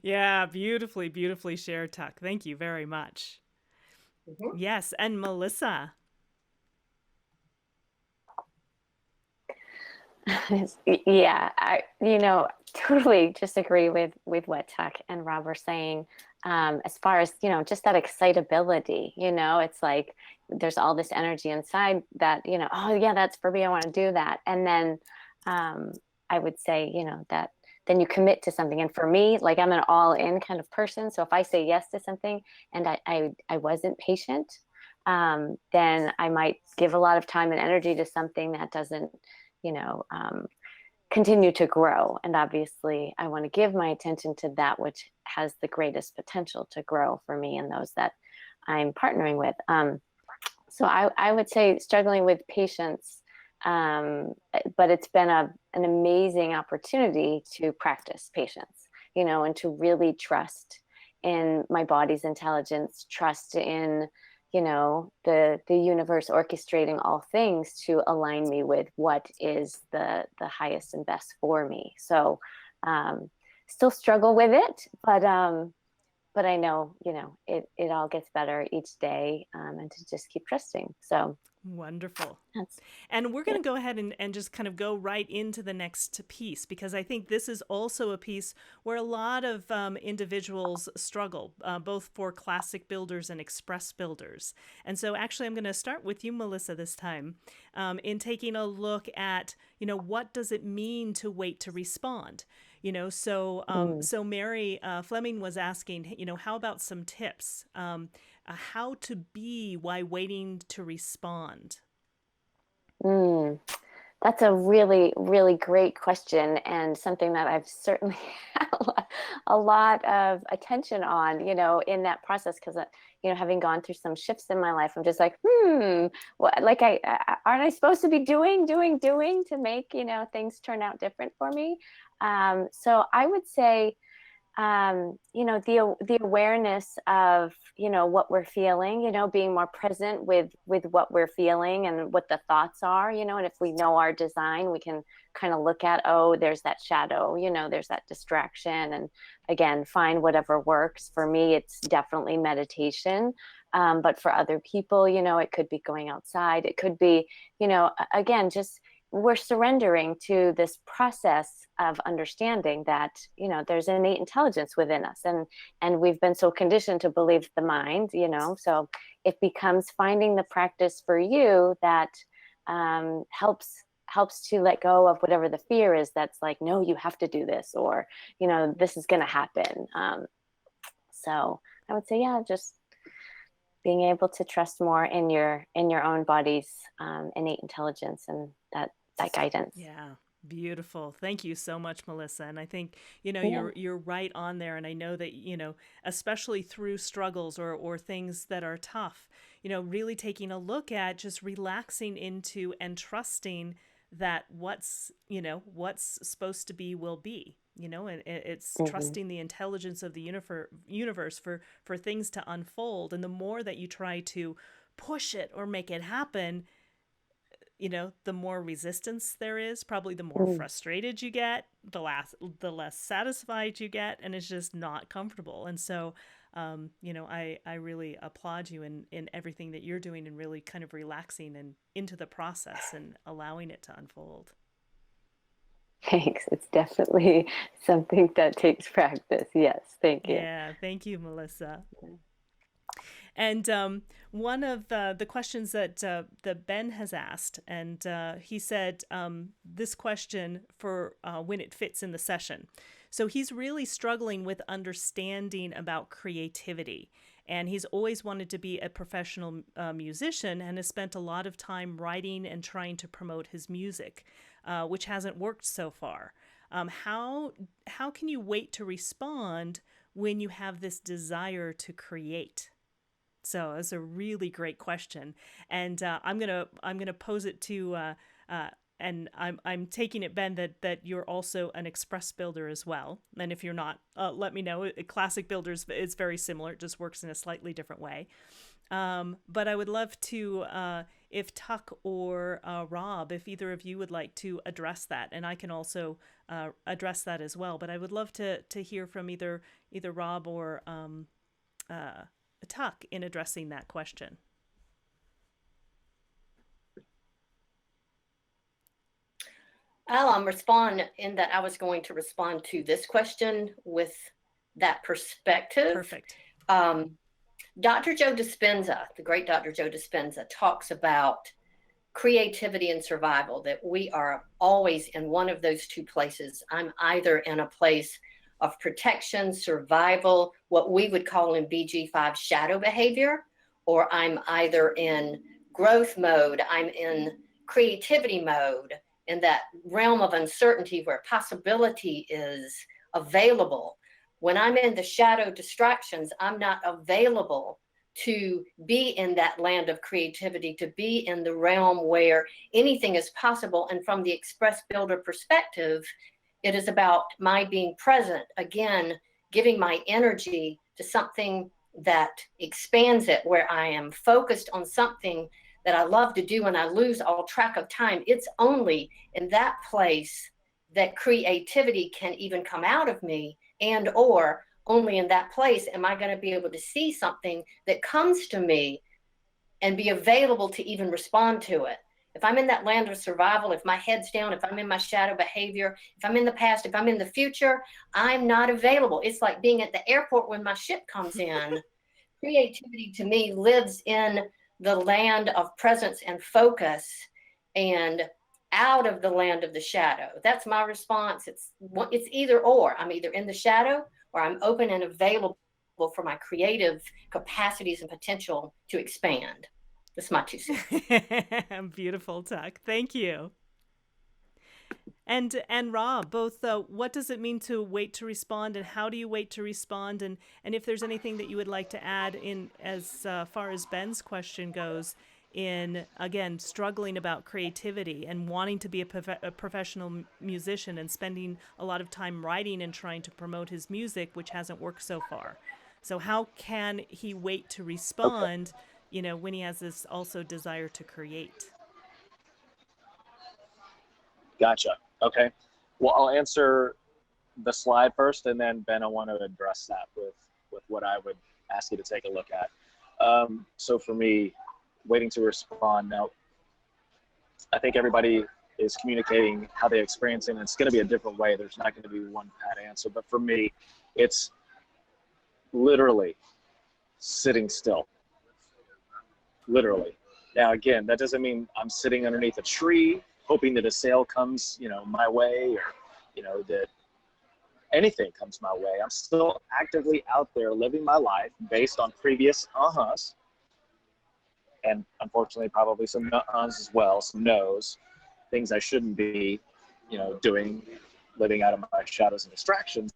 Yeah, beautifully, beautifully shared, Tuck. Thank you very much. Mhm. Yes, and Melissa. Yeah, I totally just agree with what Tuck and Rob were saying. As far as just that excitability, it's like there's all this energy inside that oh yeah, that's for me, I want to do that. And then I would say that then you commit to something. And for me, like, I'm an all-in kind of person, so if I say yes to something and I wasn't patient, then I might give a lot of time and energy to something that doesn't continue to grow. And obviously, I want to give my attention to that which has the greatest potential to grow for me and those that I'm partnering with. So I would say struggling with patience, but it's been an amazing opportunity to practice patience, and to really trust in my body's intelligence, trust in the universe orchestrating all things to align me with what is the highest and best for me. So still struggle with it, but I know it all gets better each day, and to just keep trusting. So Wonderful. that's And we're going to go ahead and just kind of go right into the next piece, because I think this is also a piece where a lot of individuals struggle, both for classic builders and express builders. And so actually, I'm going to start with you, Melissa, this time, in taking a look at, what does it mean to wait to respond? So Mary Fleming was asking, how about some tips? How to be while waiting to respond? that's a really, really great question, and something that I've certainly a lot of attention on, in that process. Because, having gone through some shifts in my life, I'm just like, what, like, aren't I supposed to be doing to make, things turn out different for me? So I would say, the awareness of, what we're feeling, being more present with what we're feeling and what the thoughts are, and if we know our design, we can kind of look at, oh, there's that shadow, there's that distraction, and again, find whatever works. For me, it's definitely meditation. But for other people, it could be going outside. It could be, again, just we're surrendering to this process of understanding that, there's innate intelligence within us, and we've been so conditioned to believe the mind, so it becomes finding the practice for you that helps to let go of whatever the fear is that's like, no, you have to do this, or this is going to happen. So I would say, yeah, just being able to trust more in your own body's innate intelligence and that guidance. Yeah. Beautiful. Thank you so much, Melissa. And I think, Yeah. you're right on there. And I know that, especially through struggles or things that are tough, really taking a look at just relaxing into and trusting that what's supposed to be will be, and it's Hmm. trusting the intelligence of the universe for things to unfold. And the more that you try to push it or make it happen, the more resistance there is, probably the more Mm. frustrated you get, the less satisfied you get, and it's just not comfortable. And so, I really applaud you in everything that you're doing and really kind of relaxing and into the process and allowing it to unfold. Thanks. It's definitely something that takes practice. Yes. Thank you. Yeah, thank you, Melissa. And one of the questions that Ben has asked, and he said this question for when it fits in the session. So he's really struggling with understanding about creativity. And he's always wanted to be a professional musician and has spent a lot of time writing and trying to promote his music, which hasn't worked so far. How can you wait to respond when you have this desire to create? So it's a really great question, and I'm gonna pose it to, and I'm taking it, Ben, that you're also an express builder as well. And if you're not, let me know. Classic builders, it's very similar. It just works in a slightly different way. But I would love to, if Tuck or Rob, if either of you would like to address that, and I can also address that as well. But I would love to hear from either Rob or Tuck in addressing that question. I'll respond in that I was going to respond to this question with that perspective. Perfect. Dr. Joe Dispenza, the great Dr. Joe Dispenza, talks about creativity and survival, that we are always in one of those two places. I'm either in a place of protection, survival, what we would call in BG5 shadow behavior, or I'm either in growth mode, I'm in creativity mode, in that realm of uncertainty where possibility is available. When I'm in the shadow distractions, I'm not available to be in that land of creativity, to be in the realm where anything is possible. And from the express builder perspective, it is about my being present, again, giving my energy to something that expands it, where I am focused on something that I love to do and I lose all track of time. It's only in that place that creativity can even come out of me, and or only in that place am I going to be able to see something that comes to me and be available to even respond to it. If I'm in that land of survival, if my head's down, if I'm in my shadow behavior, if I'm in the past, if I'm in the future, I'm not available. It's like being at the airport when my ship comes in. Creativity to me lives in the land of presence and focus, and out of the land of the shadow. That's my response. It's either or. I'm either in the shadow or I'm open and available for my creative capacities and potential to expand. That's my 2 cents. Beautiful, Tuck. Thank you. And Rob, both what does it mean to wait to respond, and how do you wait to respond, and if there's anything that you would like to add in as far as Ben's question goes, in again struggling about creativity and wanting to be a professional musician and spending a lot of time writing and trying to promote his music, which hasn't worked so far. So how can he wait to Okay, respond, when he has this also desire to create? gotcha. Okay. Well, I'll answer the slide first, and then Ben, I want to address that with what I would ask you to take a look at. So for me, waiting to respond. Now, I think everybody is communicating how they experience it, and it's going to be a different way. There's not going to be one pat answer. But for me, it's literally sitting still. Literally. Now, again, that doesn't mean I'm sitting underneath a tree hoping that a sale comes, my way, or, that anything comes my way. I'm still actively out there living my life based on previous uh-huhs, and unfortunately probably some uh-huhs as well, some no's, things I shouldn't be, doing, living out of my shadows and distractions.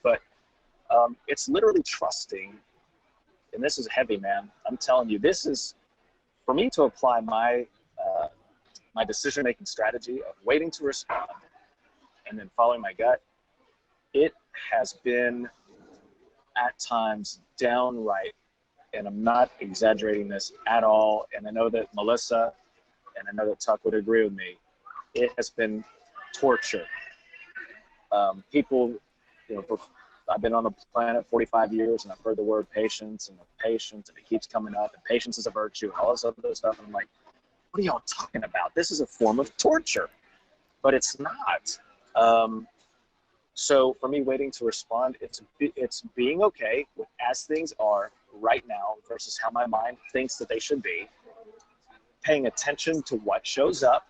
But it's literally trusting, and this is heavy, man. I'm telling you, this is, for me to apply my decision-making strategy of waiting to respond and then following my gut. It has been at times downright, and I'm not exaggerating this at all, and I know that Melissa and I know that Tuck would agree with me, it has been torture. People, I've been on the planet 45 years, and I've heard the word patience and patience, and it keeps coming up, and patience is a virtue, and all this other stuff, and I'm like, what are y'all talking about? This is a form of torture, but it's not. So for me, waiting to respond, it's being okay with as things are right now versus how my mind thinks that they should be, paying attention to what shows up,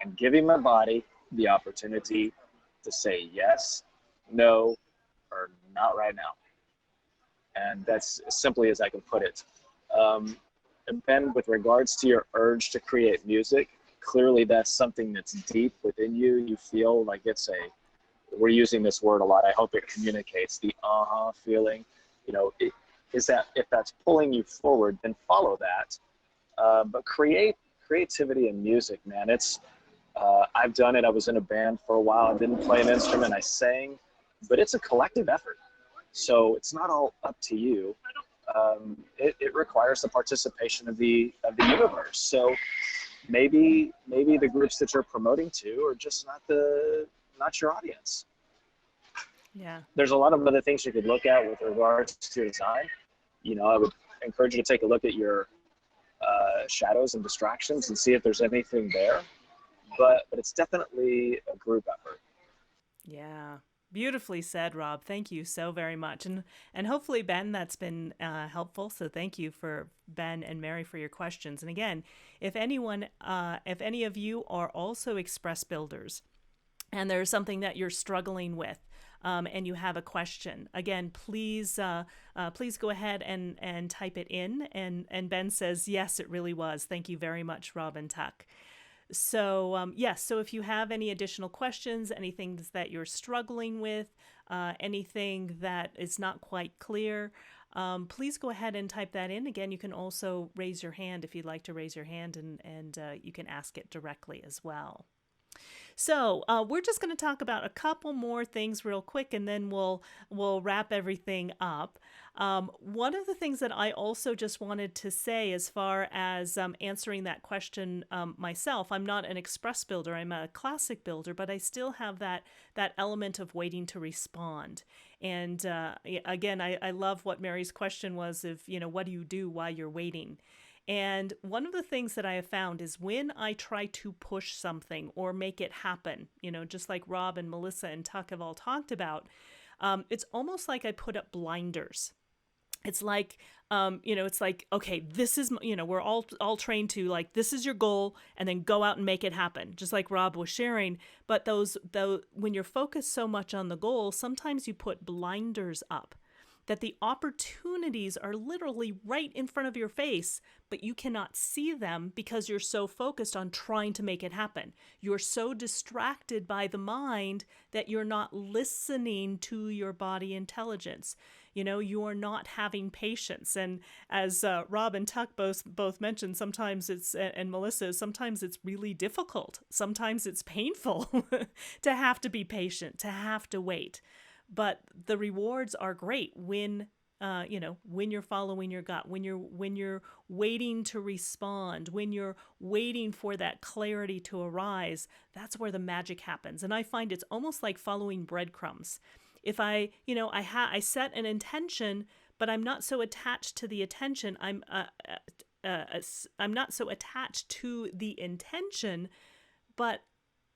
and giving my body the opportunity to say yes, no, or not right now. And that's as simply as I can put it. And Ben, with regards to your urge to create music, clearly that's something that's deep within you. You feel like we're using this word a lot. I hope it communicates the feeling. Is that if that's pulling you forward, then follow that. But creativity in music, man, I've done it. I was in a band for a while. I didn't play an instrument. I sang, but it's a collective effort. So it's not all up to you. It requires the participation of the universe. So maybe the groups that you're promoting to are just not your audience. Yeah. There's a lot of other things you could look at with regards to design. I would encourage you to take a look at your shadows and distractions and see if there's anything there. But it's definitely a group effort. Yeah. Beautifully said, Rob. Thank you so very much. And hopefully, Ben, that's been helpful. So thank you for Ben and Mary for your questions. And again, if any of you are also express builders and there's something that you're struggling with, and you have a question, again, please go ahead and type it in. And Ben says, yes, it really was. Thank you very much, Rob and Tuck. So, yes, so if you have any additional questions, anything that you're struggling with, anything that is not quite clear, please go ahead and type that in. Again, you can also raise your hand if you'd like to raise your hand, and you can ask it directly as well. So we're just going to talk about a couple more things real quick, and then we'll wrap everything up. One of the things that I also just wanted to say, as far as answering that question myself, I'm not an express builder. I'm a classic builder, but I still have that element of waiting to respond. And again, I love what Mary's question was of, what do you do while you're waiting? And one of the things that I have found is when I try to push something or make it happen, just like Rob and Melissa and Tuck have all talked about, it's almost like I put up blinders. It's like, okay, this is, we're all trained to, like, this is your goal, and then go out and make it happen, just like Rob was sharing. But when you're focused so much on the goal, sometimes you put blinders up. that the opportunities are literally right in front of your face, but you cannot see them because you're so focused on trying to make it happen. You're so distracted by the mind that you're not listening to your body intelligence. You're not having patience. And as Rob and Tuck both mentioned, sometimes and Melissa, sometimes it's really difficult. Sometimes it's painful to have to be patient, to have to wait. But the rewards are great when when you're following your gut, when you're waiting to respond, when you're waiting for that clarity to arise. That's where the magic happens. And I find it's almost like following breadcrumbs. If I set an intention, but I'm not so attached to the attention. I'm not so attached to the intention, but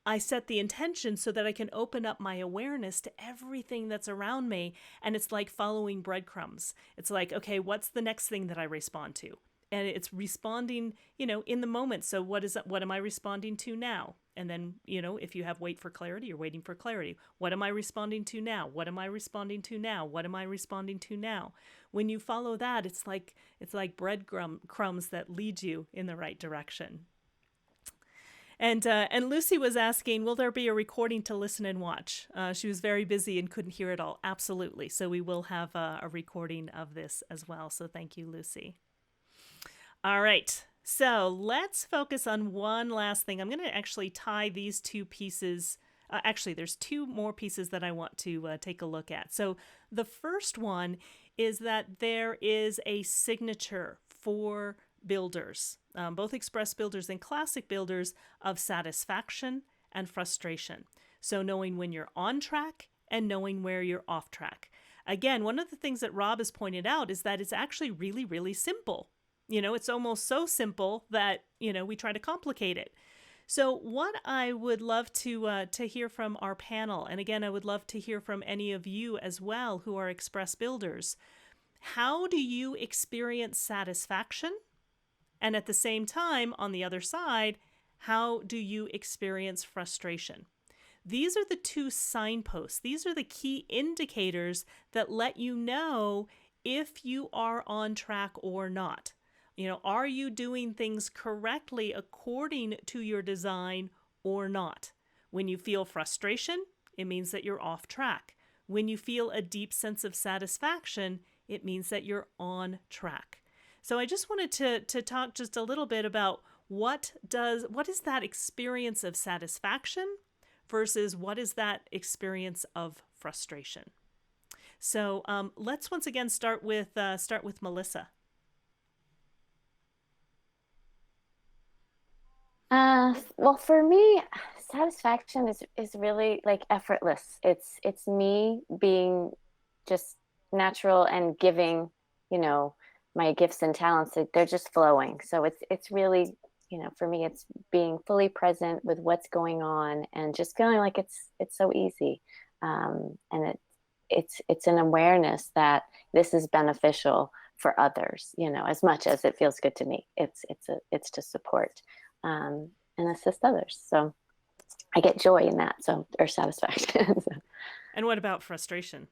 I set the intention so that I can open up my awareness to everything that's around me. And it's like following breadcrumbs. It's like, okay, what's the next thing that I respond to? And it's responding, in the moment. So what am I responding to now? And then, if you have wait for clarity, you're waiting for clarity. What am I responding to now? What am I responding to now? What am I responding to now? When you follow that, it's like breadcrumbs that lead you in the right direction. And Lucy was asking, will there be a recording to listen and watch? She was very busy and couldn't hear it all. Absolutely. So we will have a recording of this as well. So thank you, Lucy. All right. So let's focus on one last thing. I'm going to actually tie these two pieces. Actually, there's two more pieces that I want to take a look at. So the first one is that there is a signature for builders, both express builders and classic builders, of satisfaction and frustration. So knowing when you're on track and knowing where you're off track. Again, one of the things that Rob has pointed out is that it's actually really, really simple. It's almost so simple that, we try to complicate it. So what I would love to hear from our panel, and again, I would love to hear from any of you as well who are express builders. How do you experience satisfaction? And at the same time, on the other side, how do you experience frustration? These are the two signposts. These are the key indicators that let you know if you are on track or not. Are you doing things correctly according to your design or not? When you feel frustration, it means that you're off track. When you feel a deep sense of satisfaction, it means that you're on track. So I just wanted to talk just a little bit about what is that experience of satisfaction versus what is that experience of frustration. So let's once again start with Melissa. Well, for me, satisfaction is really like effortless. It's me being just natural and giving, my gifts and talents. They're just flowing. So it's really, for me, it's being fully present with what's going on and just feeling like it's so easy. And it's an awareness that this is beneficial for others, as much as it feels good to me. It's to support and assist others. So I get joy in that, or satisfaction. And what about frustration?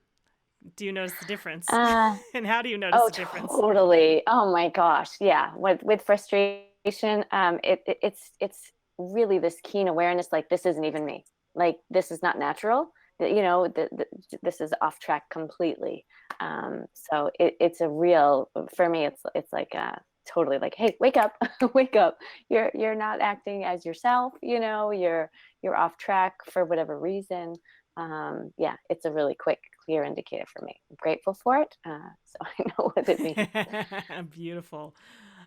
Do you notice the difference? And how do you notice the difference? Totally. Oh my gosh. Yeah. With frustration, it's really this keen awareness, like this isn't even me. Like this is not natural. This is off track completely. So it's a real, for me, it's like totally like, hey, wake up, wake up. You're not acting as yourself, you're off track for whatever reason. It's a really quick, clear indicator for me. I'm grateful for it. So I know what it means. Beautiful.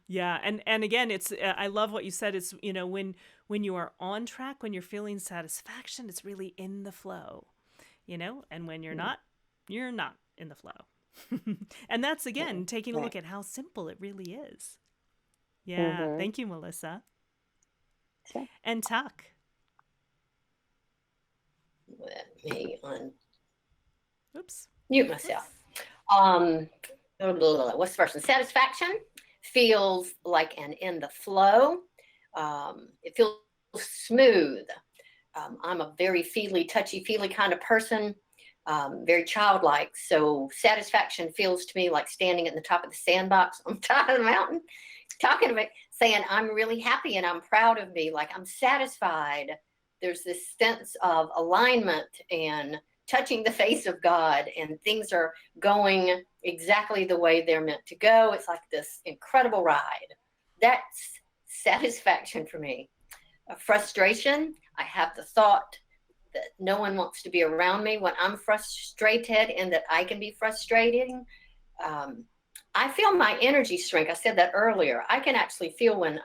Yeah. And again, it's, I love what you said. It's, when you are on track, when you're feeling satisfaction, it's really in the flow, and when you're not in the flow. And that's, again, taking a look at how simple it really is. Yeah. Mm-hmm. Thank you, Melissa. Sure. And Tuck. Let me Oops. mute myself. What's the first one? Satisfaction feels like an in the flow. It feels smooth. I'm a very feely, touchy-feely kind of person. very childlike. So satisfaction feels to me like standing at the top of the sandbox on top of the mountain, talking about saying, I'm really happy and I'm proud of me. Like I'm satisfied. There's this sense of alignment and touching the face of God, and things are going exactly the way they're meant to go. It's like this incredible ride. That's satisfaction for me. Frustration, I have the thought that no one wants to be around me when I'm frustrated and that I can be frustrating. I feel my energy shrink. I said that earlier. I can actually feel when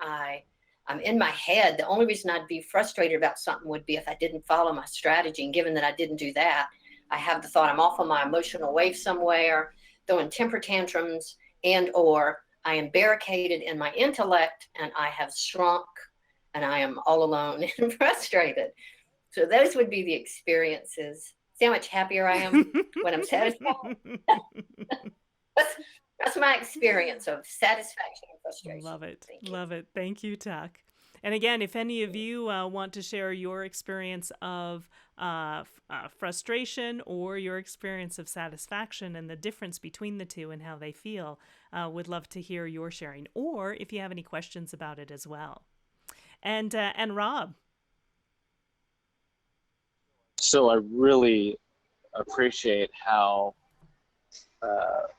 I'm in my head. The only reason I'd be frustrated about something would be if I didn't follow my strategy. And given that I didn't do that, I have the thought I'm off on my emotional wave somewhere, throwing temper tantrums, and or I am barricaded in my intellect and I have shrunk and I am all alone and frustrated. So those would be the experiences. See how much happier I am when I'm satisfied? that's, that's my experience of satisfaction and frustration. Love it. Thank you. Love it. Thank you, Tuck. And again, if any of you want to share your experience of frustration or your experience of satisfaction and the difference between the two and how they feel, would love to hear your sharing. Or if you have any questions about it as well. And Rob. So I really appreciate how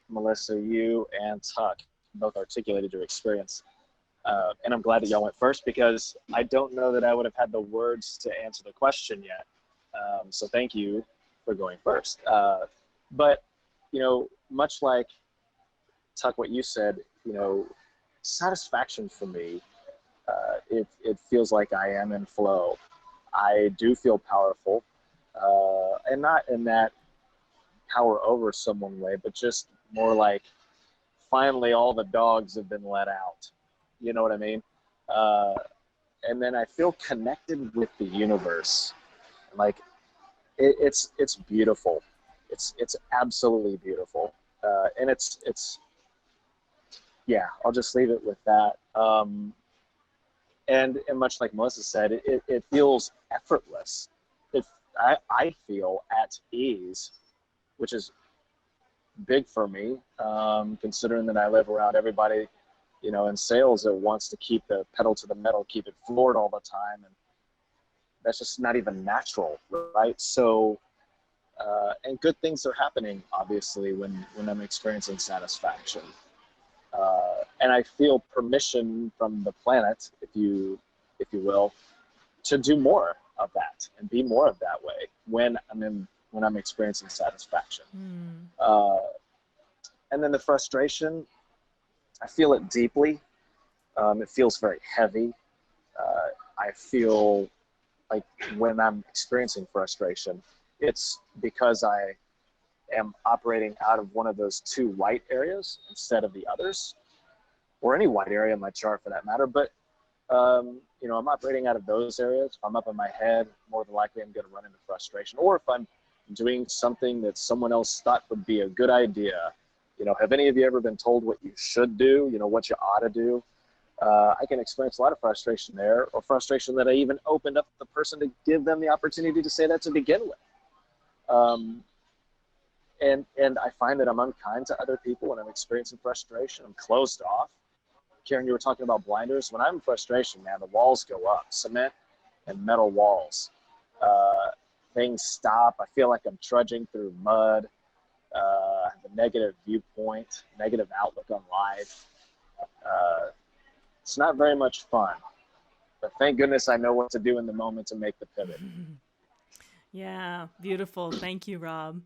Melissa, you and Tuck both articulated your experience. And I'm glad that y'all went first because I don't know that I would have had the words to answer the question yet. So thank you for going first. But, you know, much like Tuck, what you said, you know, satisfaction for me, it feels like I am in flow. I do feel powerful, and not in that power over someone way, but just more like finally all the dogs have been let out. You know what I mean? And then I feel connected with the universe. Like it's beautiful. It's absolutely beautiful. And it's yeah. I'll just leave it with that. And much like Melissa said, it feels effortless. I feel at ease, which is big for me, considering that I live around everybody, you know, in sales that wants to keep the pedal to the metal, keep it floored all the time, and that's just not even natural, right? So, and good things are happening, obviously, when I'm experiencing satisfaction, and I feel permission from the planet, if you will, to do more of that and be more of that way when I'm experiencing satisfaction. And then the frustration, I feel it deeply. It feels very heavy. I feel like when I'm experiencing frustration, it's because I am operating out of one of those two white areas instead of the others, or any white area in my chart for that matter. But you know, I'm operating out of those areas. If I'm up in my head, more than likely I'm going to run into frustration. Or if I'm doing something that someone else thought would be a good idea, you know, have any of you ever been told what you should do, you know, what you ought to do? I can experience a lot of frustration there, or frustration that I even opened up the person to give them the opportunity to say that to begin with. And I find that I'm unkind to other people when I'm experiencing frustration. I'm closed off. Karen, you were talking about blinders. When I'm in frustration, man, the walls go up, cement and metal walls. Things stop. I feel like I'm trudging through mud. I have a negative viewpoint, negative outlook on life. It's not very much fun. But thank goodness I know what to do in the moment to make the pivot. Yeah, beautiful. Thank you, Rob.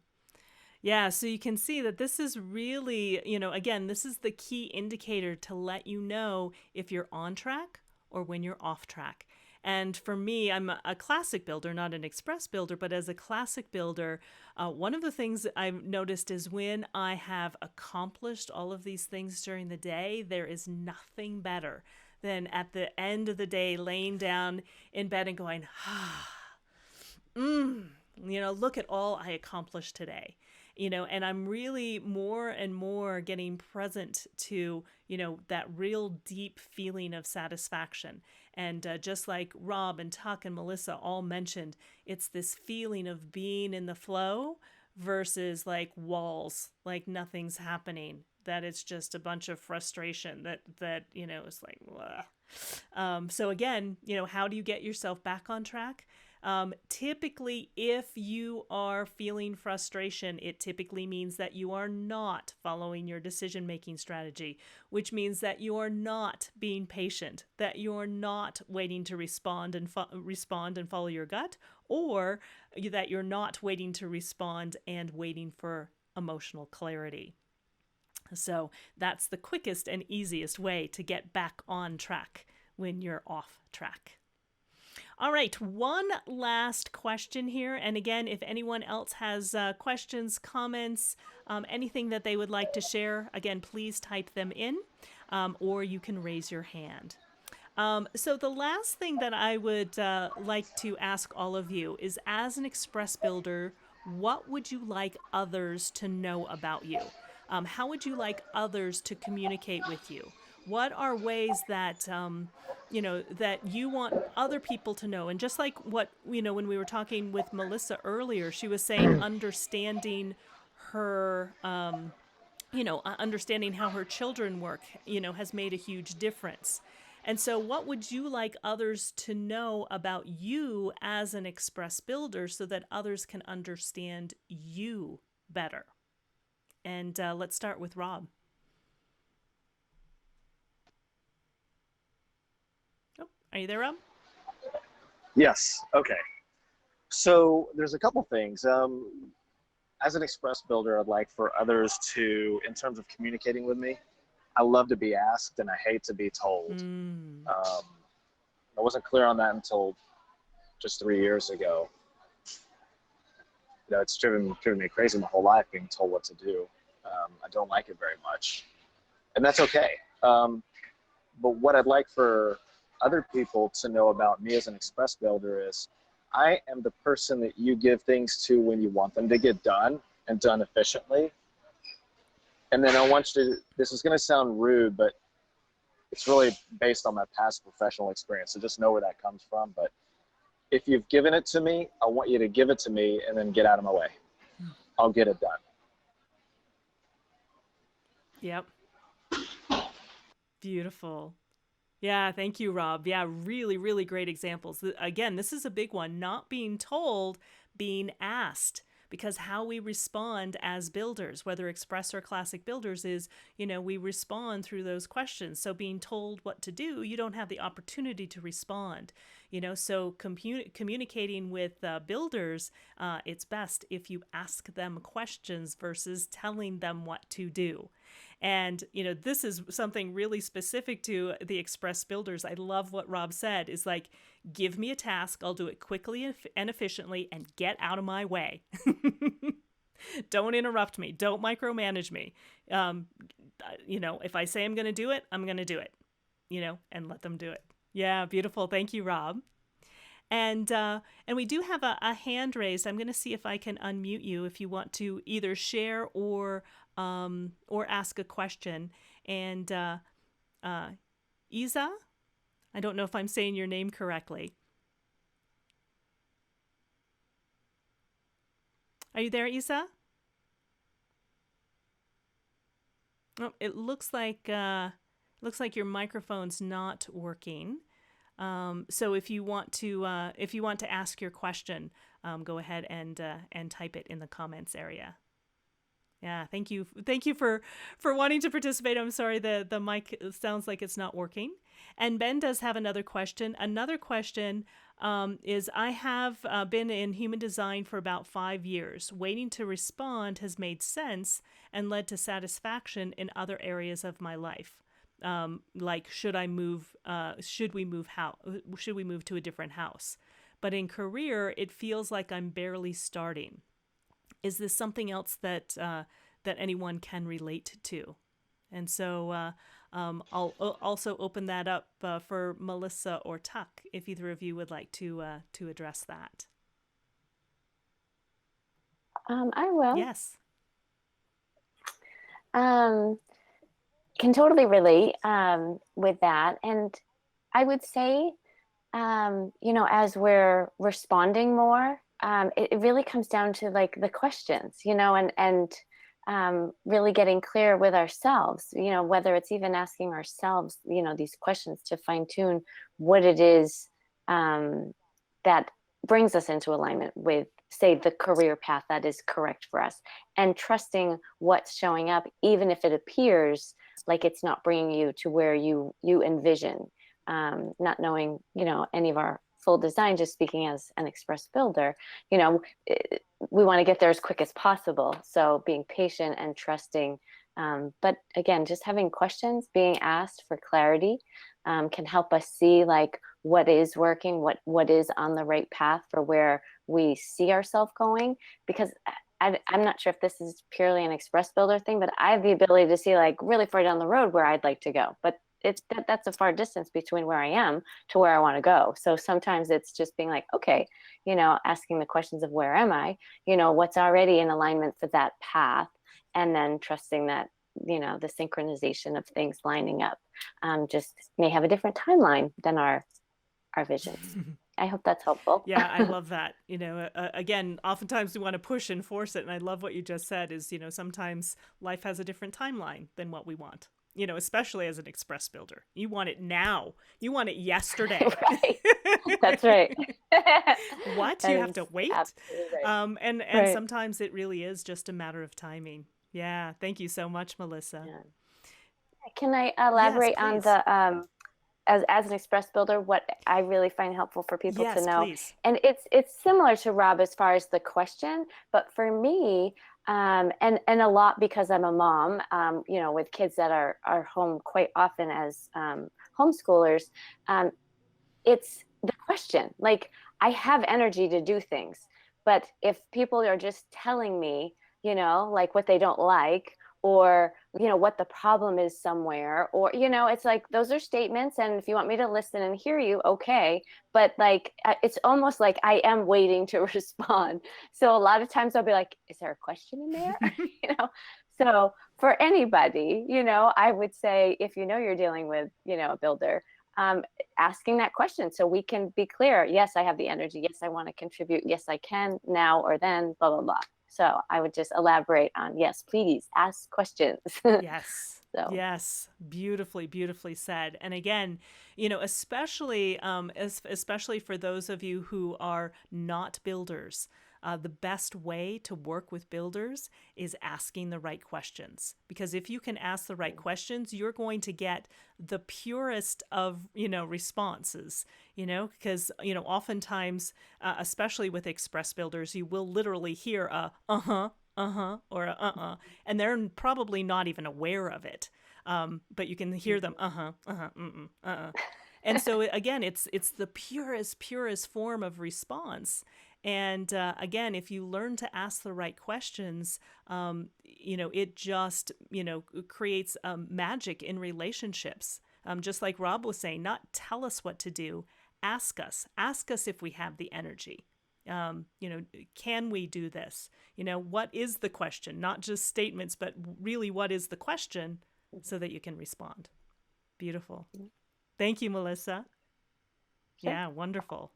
Yeah, so you can see that this is really, you know, again, this is the key indicator to let you know if you're on track or when you're off track. And for me, I'm a classic builder, not an express builder, but as a classic builder, one of the things that I've noticed is when I have accomplished all of these things during the day, there is nothing better than at the end of the day laying down in bed and going, you know, look at all I accomplished today. You know, and I'm really more and more getting present to, you know, that real deep feeling of satisfaction. And just like Rob and Tuck and Melissa all mentioned, it's this feeling of being in the flow versus like walls, like nothing's happening, that it's just a bunch of frustration that is like blah. So again, how do you get yourself back on track? Typically, if you are feeling frustration, it typically means that you are not following your decision making strategy, which means that you are not being patient, that you are not waiting to respond and follow your gut, or that you're not waiting to respond and waiting for emotional clarity. So that's the quickest and easiest way to get back on track when you're off track. All right, one last question here. And again, if anyone else has questions, comments, anything that they would like to share, again, please type them in, or you can raise your hand. So the last thing that I would like to ask all of you is, as an Express Builder, what would you like others to know about you? How would you like others to communicate with you? What are ways that that you want other people to know? And just like what when we were talking with Melissa earlier, she was saying understanding her understanding how her children work, has made a huge difference. And so what would you like others to know about you as an Express Builder so that others can understand you better? And let's start with Rob. Oh, are you there, Rob? Yes. Okay. So there's a couple things. As an Express Builder, I'd like for others to, in terms of communicating with me, I love to be asked and I hate to be told. I wasn't clear on that until just 3 years ago. It's driven me crazy my whole life, being told what to do. I don't like it very much, and that's okay. But what I'd like for other people to know about me as an Express Builder is I am the person that you give things to when you want them to get done and done efficiently. And then I want you to, this is going to sound rude, but it's really based on my past professional experience, so just know where that comes from. But if you've given it to me, I want you to give it to me and then get out of my way. I'll get it done. Yep. Beautiful. Yeah, thank you, Rob. Yeah, really, really great examples. Again, this is a big one, not being told, being asked. Because how we respond as builders, whether Express or Classic builders, is, we respond through those questions. So being told what to do, you don't have the opportunity to respond. So communicating with builders, it's best if you ask them questions versus telling them what to do. And, this is something really specific to the Express Builders. I love what Rob said, is like, give me a task, I'll do it quickly and efficiently, and get out of my way. Don't interrupt me. Don't micromanage me. If I say I'm going to do it, I'm going to do it, and let them do it. Yeah, beautiful. Thank you, Rob. And we do have a hand raised. I'm going to see if I can unmute you if you want to either share or ask a question. And Isa, I don't know if I'm saying your name correctly. Are you there, Isa? Oh, it looks like your microphone's not working. So if you want to ask your question, go ahead and type it in the comments area. Yeah, thank you for wanting to participate. I'm sorry the mic sounds like it's not working. And Ben does have another question. Another question is, I have been in human design for about 5 years. Waiting to respond has made sense and led to satisfaction in other areas of my life. Like, should we move to a different house? But in career, it feels like I'm barely starting. Is this something else that anyone can relate to? And so I'll also open that up for Melissa or Tuck, if either of you would like to address that. I will. Yes. Can totally relate with that. And I would say, as we're responding more, it really comes down to like the questions, and really getting clear with ourselves, whether it's even asking ourselves, these questions to fine tune what it is that brings us into alignment with, say, the career path that is correct for us, and trusting what's showing up, even if it appears like it's not bringing you to where you envision. Not knowing, any of our full design, just speaking as an express builder, we want to get there as quick as possible. So being patient and trusting. But again, just having questions, being asked for clarity, can help us see like what is working, what is on the right path for where we see ourselves going. Because I'm not sure if this is purely an express builder thing, but I have the ability to see like really far down the road where I'd like to go. But that's a far distance between where I am to where I want to go. So sometimes it's just being like, okay, asking the questions of where am I, what's already in alignment for that path, and then trusting that, the synchronization of things lining up just may have a different timeline than our visions. I hope that's helpful. Yeah, I love that. Again, oftentimes we want to push and force it. And I love what you just said is, sometimes life has a different timeline than what we want. Especially as an express builder, you want it now. You want it yesterday. Right. That's right. What? That You have to wait? Right. And Right. sometimes it really is just a matter of timing. Yeah. Thank you so much, Melissa. Yeah. Can I elaborate on please. the as an express builder, what I really find helpful for people to Yes, know? please. And it's similar to Rob as far as the question, but for me, and a lot because I'm a mom, with kids that are home quite often as homeschoolers, it's the question. Like, I have energy to do things, but if people are just telling me, like what they don't like, or what the problem is somewhere, or it's like those are statements, and if you want me to listen and hear you, okay, but like it's almost like I am waiting to respond. So a lot of times I'll be like, is there a question in there? So for anybody, I would say, if you're dealing with a builder, asking that question so we can be clear. Yes, I have the energy. Yes, I want to contribute. Yes, I can now or then, blah blah blah. So I would just elaborate on, yes, please ask questions. Yes. So. Yes. Beautifully, beautifully said. And again, especially, especially for those of you who are not builders, the best way to work with builders is asking the right questions. Because if you can ask the right questions, you're going to get the purest of, responses, because, oftentimes, especially with express builders, you will literally hear a, or a, and they're probably not even aware of it. But you can hear them, And so again, it's the purest form of response. And again, if you learn to ask the right questions, it just, creates magic in relationships. Just like Rob was saying, not tell us what to do, ask us if we have the energy. Can we do this? What is the question? Not just statements, but really what is the question, so that you can respond. Beautiful. Thank you, Melissa. Sure. Yeah, wonderful.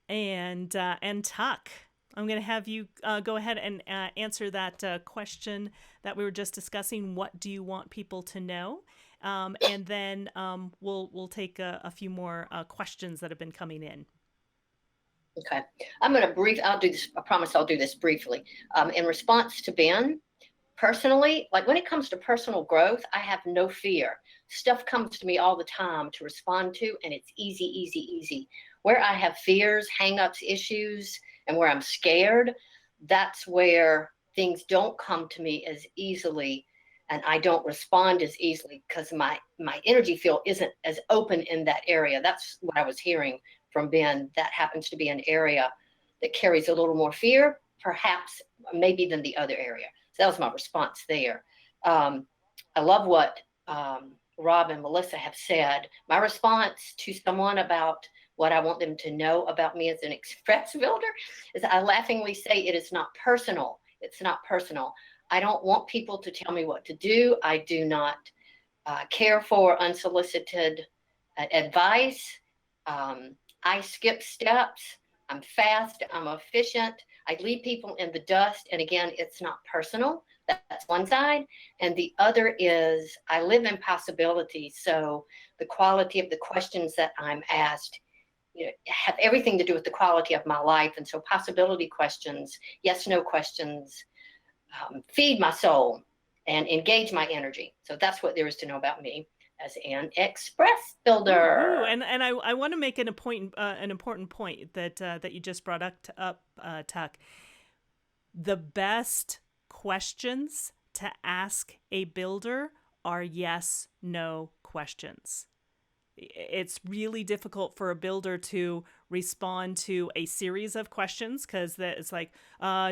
And Tuck, I'm going to have you go ahead and answer that question that we were just discussing. What do you want people to know? And then we'll take a few more questions that have been coming in. Okay, I'll do this. I promise I'll do this briefly. In response to Ben, personally, like when it comes to personal growth, I have no fear. Stuff comes to me all the time to respond to, and it's easy, easy, easy. Where I have fears, hangups, issues, and where I'm scared, that's where things don't come to me as easily, and I don't respond as easily because my energy field isn't as open in that area. That's what I was hearing from Ben. That happens to be an area that carries a little more fear, perhaps, maybe, than the other area. So that was my response there. I love what Rob and Melissa have said. My response to someone about what I want them to know about me as an express builder is I laughingly say, it is not personal. It's not personal. I don't want people to tell me what to do. I do not care for unsolicited advice. I skip steps. I'm fast. I'm efficient. I leave people in the dust. And again, it's not personal. That's one side. And the other is I live in possibility. So the quality of the questions that I'm asked, have everything to do with the quality of my life. And so possibility questions, yes, no questions, feed my soul and engage my energy. So that's what there is to know about me as an express builder. Ooh, and I want to make an important point that that you just brought up, Tuck. The best questions to ask a builder are yes, no questions. It's really difficult for a builder to respond to a series of questions because it's like,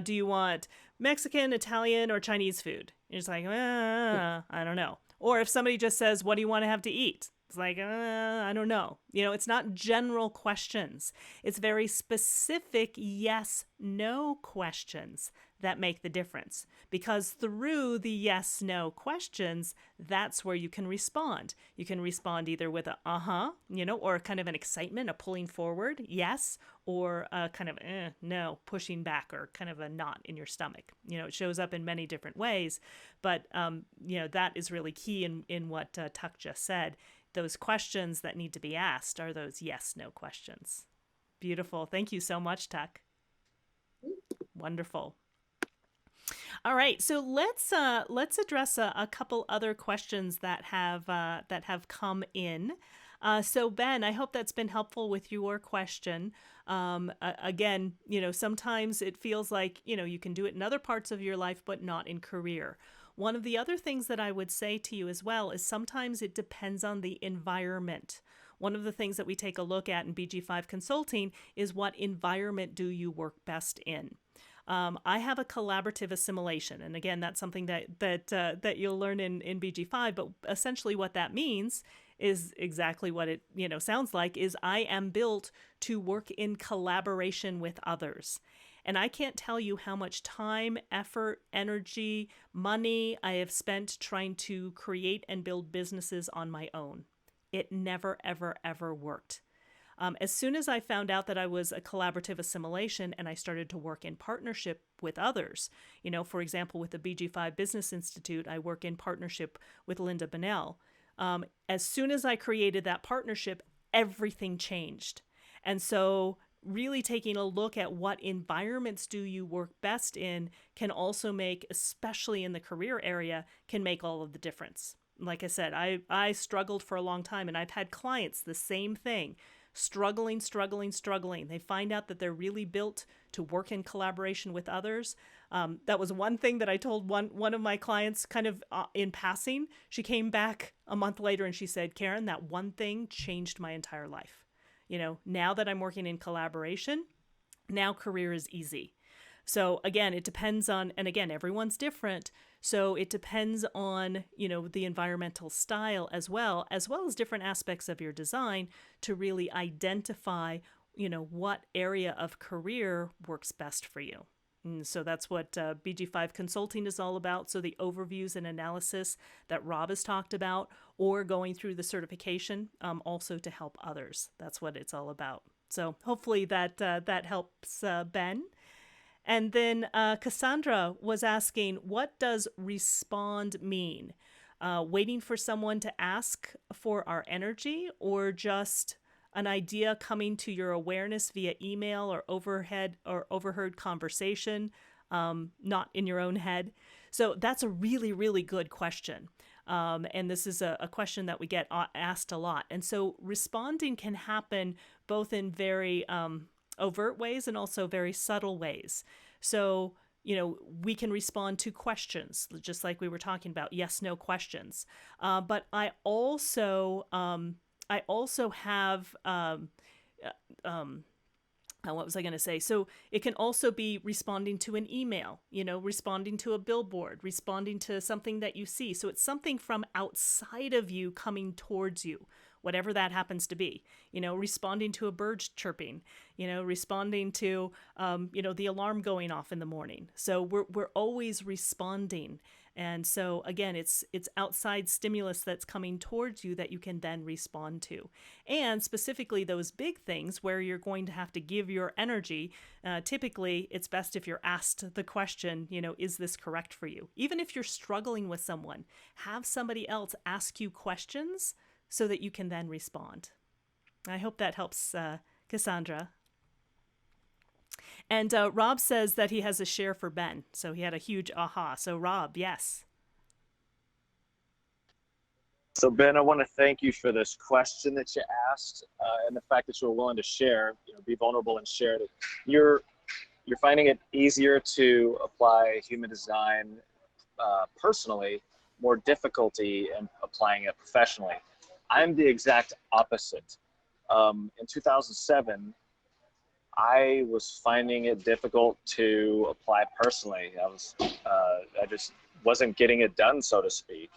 do you want Mexican, Italian, or Chinese food? You're just like, I don't know. Or if somebody just says, what do you want to have to eat? It's like, I don't know. It's not general questions. It's very specific yes, no questions that make the difference. Because through the yes, no questions, that's where you can respond. You can respond either with a or kind of an excitement, a pulling forward, yes, or a kind of no, pushing back, or kind of a knot in your stomach. It shows up in many different ways, but that is really key in what Tuck just said. Those questions that need to be asked are those yes, no questions. Beautiful. Thank you so much, Tuck. Wonderful. All right, so let's address a couple other questions that have come in. So Ben, I hope that's been helpful with your question. Again, sometimes it feels like you can do it in other parts of your life, but not in career. One of the other things that I would say to you as well is sometimes it depends on the environment. One of the things that we take a look at in BG5 Consulting is what environment do you work best in. I have a collaborative assimilation, and again, that's something that you'll learn in BG5. But essentially, what that means is exactly what it sounds like. Is I am built to work in collaboration with others. And I can't tell you how much time, effort, energy, money I have spent trying to create and build businesses on my own. It never, ever, ever worked. As soon as I found out that I was a collaborative assimilation and I started to work in partnership with others, for example, with the BG5 Business Institute, I work in partnership with Linda Bonnell. As soon as I created that partnership, everything changed. And so really taking a look at what environments do you work best in can also make, especially in the career area, can make all of the difference. Like I said, I struggled for a long time, and I've had clients, the same thing, struggling. They find out that they're really built to work in collaboration with others. That was one thing that I told one of my clients kind of in passing. She came back a month later and she said, Karen, that one thing changed my entire life. Now that I'm working in collaboration, now career is easy. So again, it depends on, and again, everyone's different. So it depends on, the environmental style as well as different aspects of your design to really identify, what area of career works best for you. And so that's what BG5 Consulting is all about. So the overviews and analysis that Rob has talked about, or going through the certification also to help others. That's what it's all about. So hopefully that helps, Ben. And then Cassandra was asking, what does respond mean? Waiting for someone to ask for our energy, or just an idea coming to your awareness via email or overheard conversation, not in your own head? So that's a really, really good question. And this is a question that we get asked a lot. And so responding can happen both in very overt ways and also very subtle ways. So, we can respond to questions, just like we were talking about, yes, no questions. But I also have, what was I going to say? So it can also be responding to an email, responding to a billboard, responding to something that you see. So it's something from outside of you coming towards you, whatever that happens to be, responding to a bird chirping, responding to, the alarm going off in the morning. So we're always responding. And so again, it's outside stimulus that's coming towards you that you can then respond to. And specifically those big things where you're going to have to give your energy, typically it's best if you're asked the question, is this correct for you? Even if you're struggling with someone, have somebody else ask you questions so that you can then respond. I hope that helps, Cassandra. And Rob says that he has a share for Ben. So he had a huge aha. So Rob, yes. So Ben, I want to thank you for this question that you asked, and the fact that you were willing to share, be vulnerable and share that you're finding it easier to apply human design personally, more difficulty in applying it professionally. I'm the exact opposite. In 2007, I was finding it difficult to apply personally. I just wasn't getting it done, so to speak.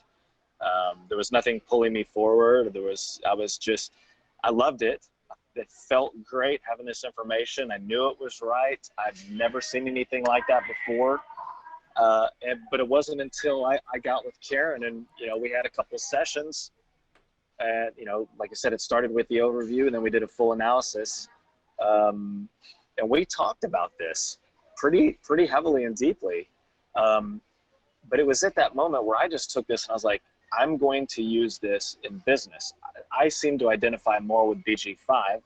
There was nothing pulling me forward. I loved it. It felt great having this information. I knew it was right. I've never seen anything like that before. But it wasn't until I got with Karen and, we had a couple sessions and, like I said, it started with the overview and then we did a full analysis. And we talked about this pretty heavily and deeply. But it was at that moment where I just took this and I was like, I'm going to use this in business. I seem to identify more with BG5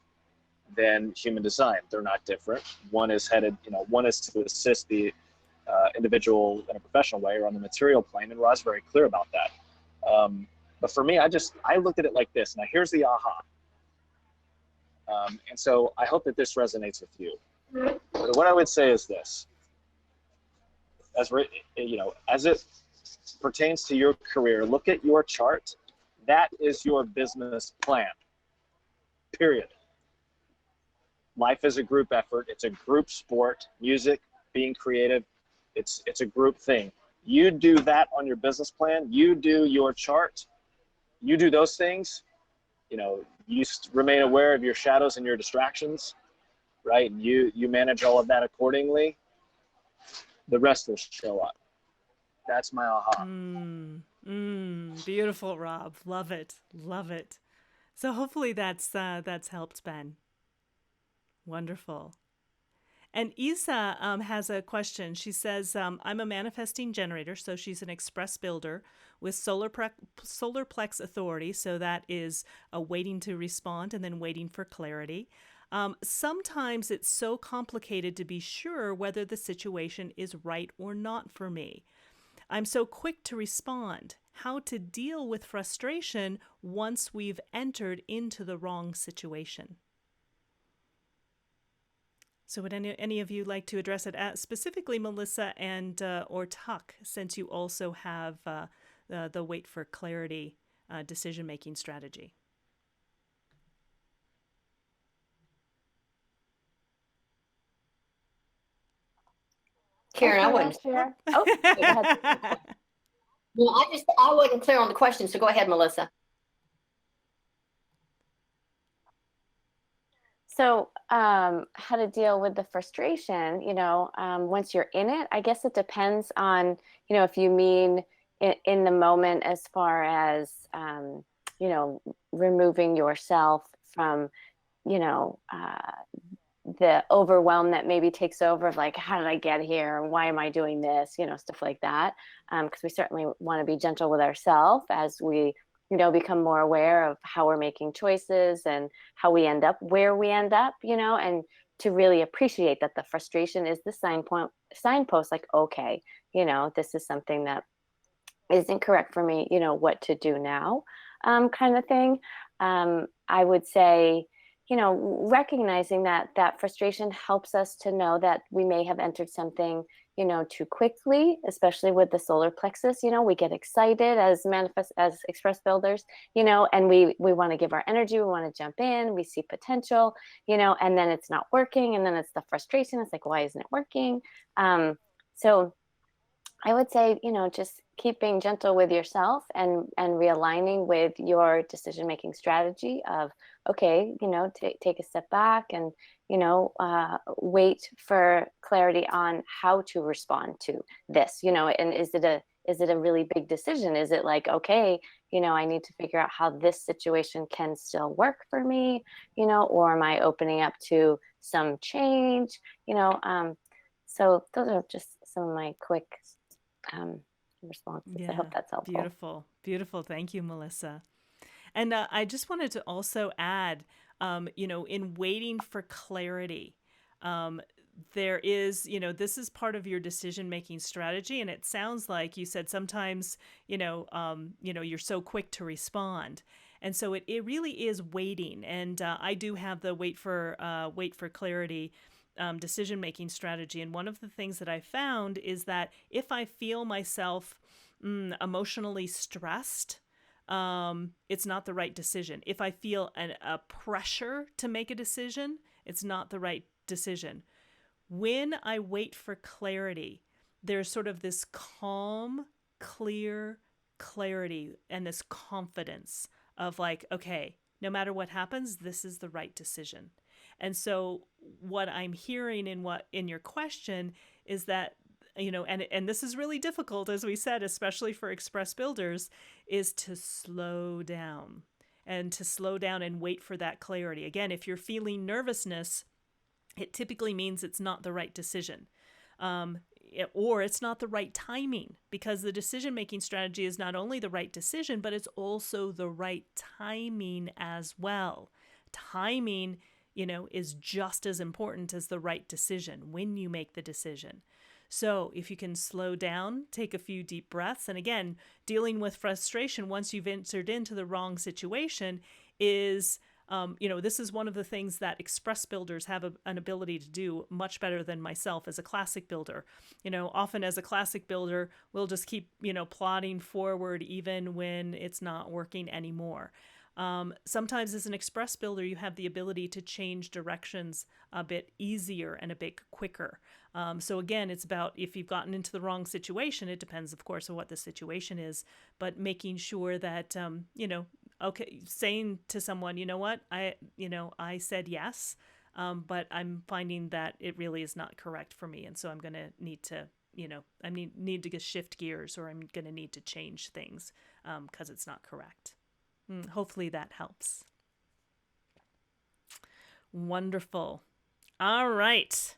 than human design. They're not different. One is headed, one is to assist the individual in a professional way or on the material plane, and Rod's very clear about that. But for me, I looked at it like this. Now here's the aha. And so I hope that this resonates with you. But what I would say is this: as it pertains to your career, look at your chart. That is your business plan. Period. Life is a group effort. It's a group sport. Music, being creative, it's a group thing. You do that on your business plan. You do your chart. You do those things. You remain aware of your shadows and your distractions, right? And you manage all of that accordingly. The rest will show up. That's my aha. Beautiful, Rob. Love it. So hopefully that's helped Ben. Wonderful. And Isa has a question. She says, I'm a manifesting generator, so she's an express builder with solar plex authority, so that is waiting to respond and then waiting for clarity. Sometimes it's so complicated to be sure whether the situation is right or not for me. I'm so quick to respond. How to deal with frustration once we've entered into the wrong situation. So would any of you like to address it, specifically Melissa and or Tuck, since you also have the wait for clarity decision-making strategy? Karen, I wasn't sure. Oh, go ahead. Well, I wasn't clear on the question, so go ahead, Melissa. So how to deal with the frustration, once you're in it, I guess it depends on, if you mean in the moment as far as, removing yourself from, the overwhelm that maybe takes over of like, how did I get here? Why am I doing this? Stuff like that. Because we certainly want to be gentle with ourselves as we become more aware of how we're making choices and how we end up where we end up, and to really appreciate that the frustration is the signpost, like, okay, this is something that isn't correct for me, what to do now, kind of thing. I would say, recognizing that frustration helps us to know that we may have entered something too quickly, especially with the solar plexus. We get excited as express builders, and we want to give our energy, we want to jump in, we see potential, and then it's not working, and then it's the frustration. It's like, why isn't it working? So I would say, just keep being gentle with yourself and realigning with your decision-making strategy of, okay, take a step back and, wait for clarity on how to respond to this, and is it is it a really big decision? Is it like, okay, I need to figure out how this situation can still work for me, or am I opening up to some change, so those are just some of my quick um, responses. I hope Yeah, that's helpful. beautiful. Beautiful. Thank you, Melissa. And I just wanted to also add, in waiting for clarity, um, there is, this is part of your decision making strategy. And it sounds like you said sometimes, you're so quick to respond. And so it really is waiting. And I do have the wait for clarity decision making strategy. And one of the things that I found is that if I feel myself emotionally stressed, it's not the right decision. If I feel a pressure to make a decision, it's not the right decision. When I wait for clarity, there's sort of this calm, clear clarity and this confidence of like, okay, no matter what happens, this is the right decision. And so what I'm hearing in your question is that, and this is really difficult, as we said, especially for express builders, is to slow down and wait for that clarity. Again, if you're feeling nervousness, it typically means it's not the right decision. Or it's not the right timing, because the decision making strategy is not only the right decision, but it's also the right timing as well. Timing, is just as important as the right decision when you make the decision. So if you can slow down, take a few deep breaths, and again, dealing with frustration once you've entered into the wrong situation is, this is one of the things that express builders have an ability to do much better than myself as a classic builder. Often as a classic builder, we'll just keep, plodding forward even when it's not working anymore. Sometimes as an express builder, you have the ability to change directions a bit easier and a bit quicker. So again, it's about if you've gotten into the wrong situation, it depends, of course, on what the situation is, but making sure that, okay, saying to someone, you know what, I said yes, but I'm finding that it really is not correct for me. And so I'm going to need to, I need to shift gears, or I'm going to need to change things because it's not correct. Hopefully that helps. Wonderful. All right.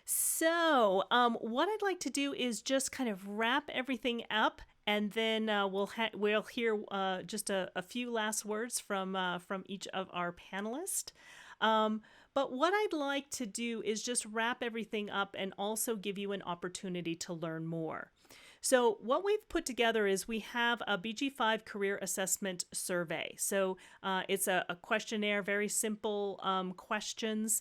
So, what I'd like to do is just kind of wrap everything up, and then we'll hear just a few last words from each of our panelists. But what I'd like to do is just wrap everything up and also give you an opportunity to learn more. So what we've put together is we have a BG5 career assessment survey. So it's a questionnaire, very simple questions,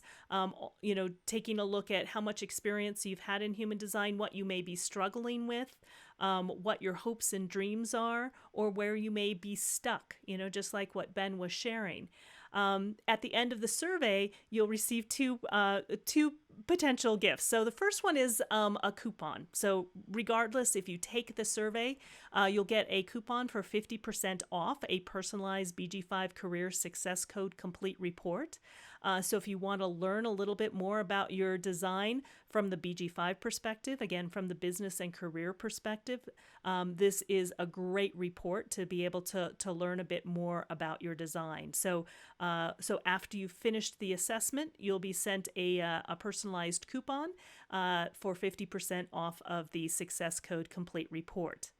taking a look at how much experience you've had in human design, what you may be struggling with, what your hopes and dreams are, or where you may be stuck, just like what Ben was sharing. At the end of the survey, you'll receive two potential gifts. So the first one is a coupon. So regardless, if you take the survey, you'll get a coupon for 50% off a personalized BG5 Career Success Code Complete Report. So if you want to learn a little bit more about your design from the BG5 perspective, again, from the business and career perspective, this is a great report to be able to learn a bit more about your design. So after you've finished the assessment, you'll be sent a personalized coupon for 50% off of the Success Code Complete Report.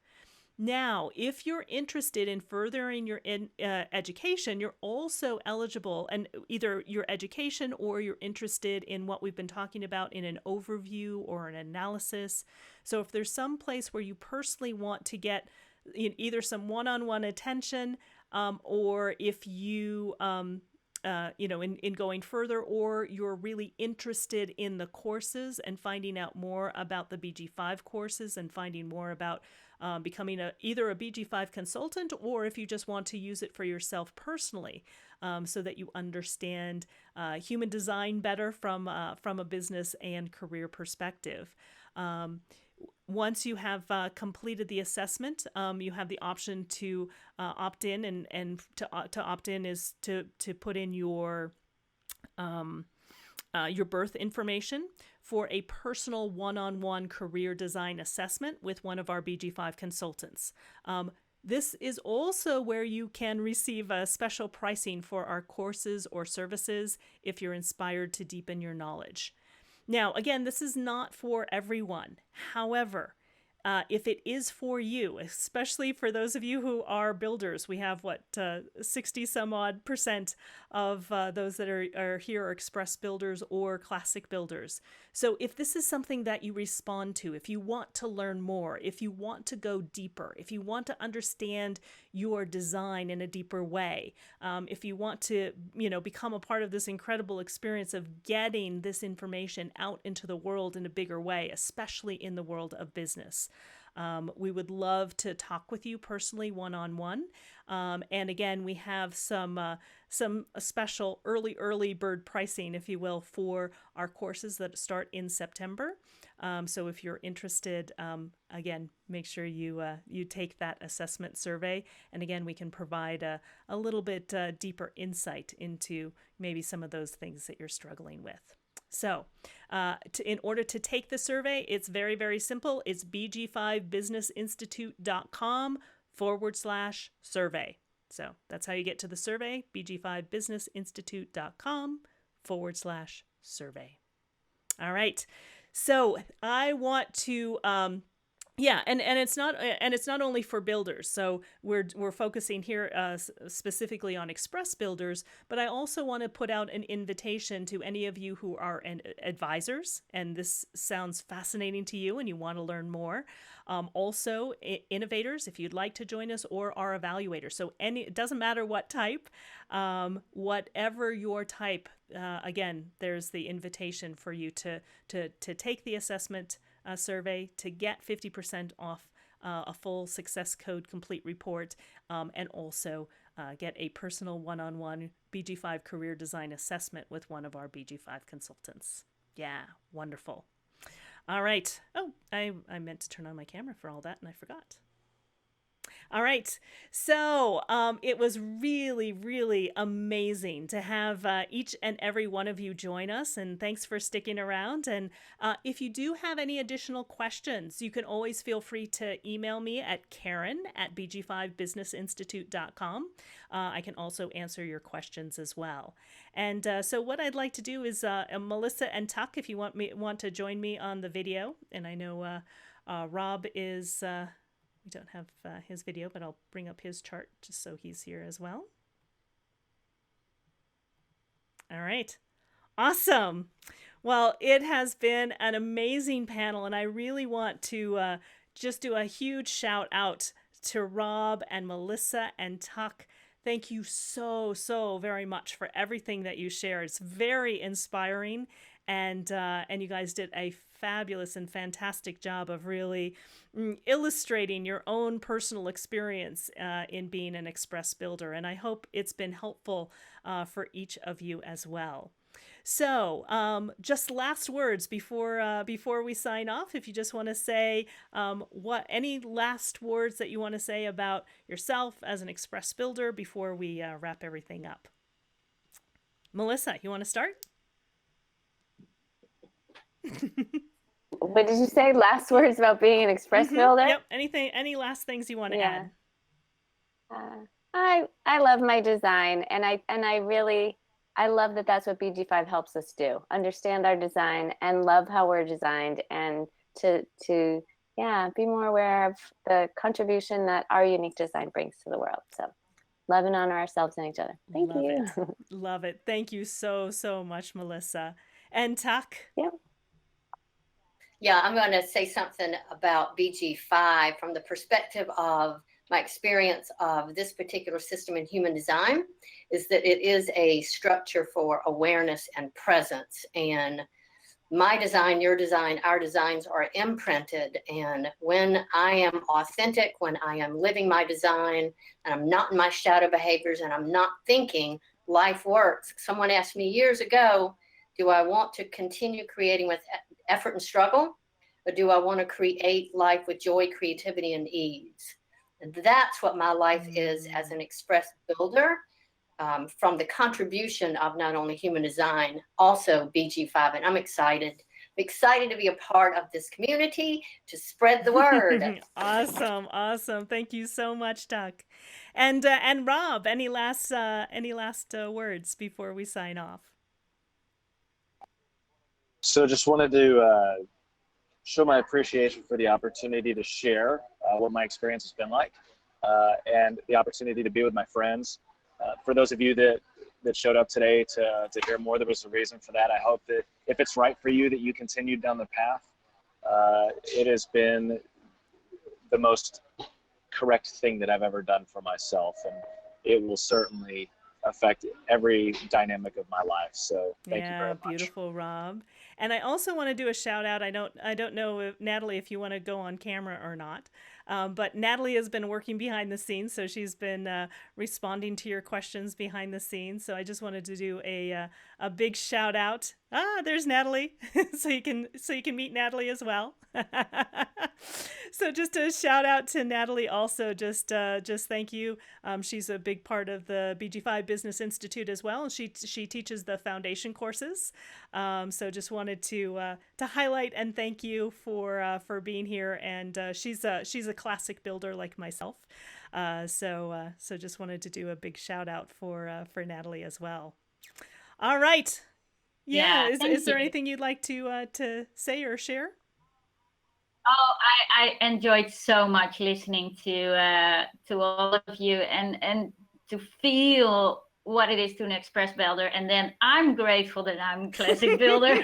Now, if you're interested in furthering your education, you're also eligible, and either your education or you're interested in what we've been talking about in an overview or an analysis. So if there's some place where you personally want to get either some one-on-one attention, or if you in going further, or you're really interested in the courses and finding out more about the BG5 courses and finding more about becoming either a BG5 consultant, or if you just want to use it for yourself personally, so that you understand human design better from a business and career perspective. Once you have completed the assessment, you have the option to opt in, and to opt in is to put in your your birth information for a personal one-on-one career design assessment with one of our BG5 consultants. This is also where you can receive a special pricing for our courses or services if you're inspired to deepen your knowledge. Now, again, this is not for everyone. However, if it is for you, especially for those of you who are builders, we have 60 some odd percent of those that are here are express builders or classic builders. So if this is something that you respond to, if you want to learn more, if you want to go deeper, if you want to understand your design in a deeper way, if you want to, become a part of this incredible experience of getting this information out into the world in a bigger way, especially in the world of business. We would love to talk with you personally one-on-one. And again, we have some special early bird pricing, if you will, for our courses that start in September. So if you're interested, again, make sure you take that assessment survey. And again, we can provide a little bit deeper insight into maybe some of those things that you're struggling with. So in order to take the survey, it's very, very simple. It's bg5businessinstitute.com/survey. So that's how you get to the survey, bg5businessinstitute.com/survey. All right. So I want to and it's not only for builders. So we're focusing here specifically on express builders, but I also want to put out an invitation to any of you who are advisors, and this sounds fascinating to you and you want to learn more. Also innovators, if you'd like to join us, or our evaluators. So it doesn't matter what type, whatever your type. Again, there's the invitation for you to take the assessment survey, to get 50% off a full success code complete report, and also get a personal one-on-one BG5 career design assessment with one of our BG5 consultants. Yeah, wonderful. All right. Oh, I meant to turn on my camera for all that and I forgot. All right. So it was really, really amazing to have each and every one of you join us. And thanks for sticking around. And if you do have any additional questions, you can always feel free to email me at Karen@bg5businessinstitute.com. I can also answer your questions as well. And so what I'd like to do is Melissa and Tuck, if you want to join me on the video. And I know Rob is... we don't have his video, but I'll bring up his chart just so he's here as well. All right. Awesome. Well, it has been an amazing panel, and I really want to just do a huge shout out to Rob and Melissa and Tuck. Thank you so very much for everything that you shared. It's very inspiring, and you guys did a fabulous and fantastic job of really illustrating your own personal experience in being an express builder. And I hope it's been helpful for each of you as well. So just last words before we sign off, if you just want to say any last words that you want to say about yourself as an express builder before we wrap everything up. Melissa, you want to start? What did you say? Last words about being an express builder? Yep. Any last things you want to add? I love my design, and I love that that's what BG5 helps us do. Understand our design and love how we're designed, and to be more aware of the contribution that our unique design brings to the world. So love and honor ourselves and each other. Thank you. Love it. Thank you so much, Melissa. And Tuck? Yeah, I'm going to say something about BG5 from the perspective of my experience of this particular system in human design, is that it is a structure for awareness and presence. And my design, your design, our designs are imprinted. And when I am authentic, when I am living my design, and I'm not in my shadow behaviors, and I'm not thinking, life works. Someone asked me years ago, do I want to continue creating with effort and struggle, or do I want to create life with joy, creativity, and ease? And that's what my life is as an express builder. from the contribution of not only human design, also BG5. And I'm excited to be a part of this community to spread the word. Awesome, awesome. Thank you so much, Tuck. And Rob, any last words before we sign off? So just wanted to show my appreciation for the opportunity to share what my experience has been like, and the opportunity to be with my friends. For those of you that showed up today to hear more, there was a reason for that. I hope that if it's right for you, that you continued down the path. It has been the most correct thing that I've ever done for myself, and it will certainly affect every dynamic of my life. So thank you very much. Beautiful, Rob. And I also want to do a shout out. I don't know if, Natalie, if you want to go on camera or not. But Natalie has been working behind the scenes, so she's been responding to your questions behind the scenes. So I just wanted to do a big shout out. There's Natalie, so you can meet Natalie as well. So just a shout out to Natalie. Also, just thank you. She's a big part of the BG5 Business Institute as well, and she teaches the foundation courses. So just wanted to highlight and thank you for being here. And she's a classic builder like myself. So just wanted to do a big shout out for Natalie as well. All right. Yeah. Is there anything you'd like to say or share? Oh, I enjoyed so much listening to all of you and to feel what it is to an express builder. And then I'm grateful that I'm a classic builder.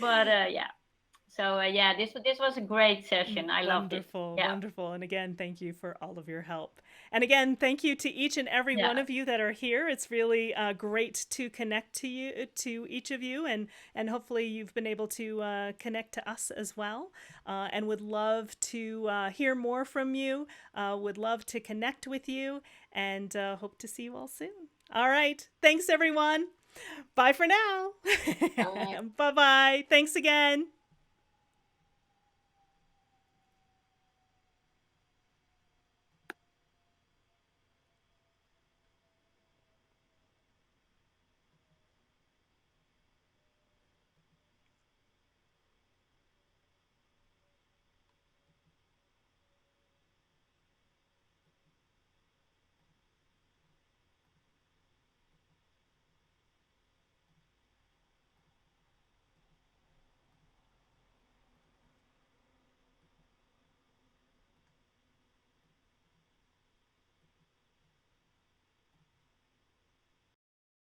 But yeah. So yeah, this was a great session. I loved it. Wonderful. And again, thank you for all of your help. And again, thank you to each and every one of you that are here. It's really great to connect to each of you, and hopefully you've been able to connect to us as well. And would love to hear more from you. Would love to connect with you, and hope to see you all soon. All right. Thanks, everyone. Bye for now. Bye-bye. Thanks again.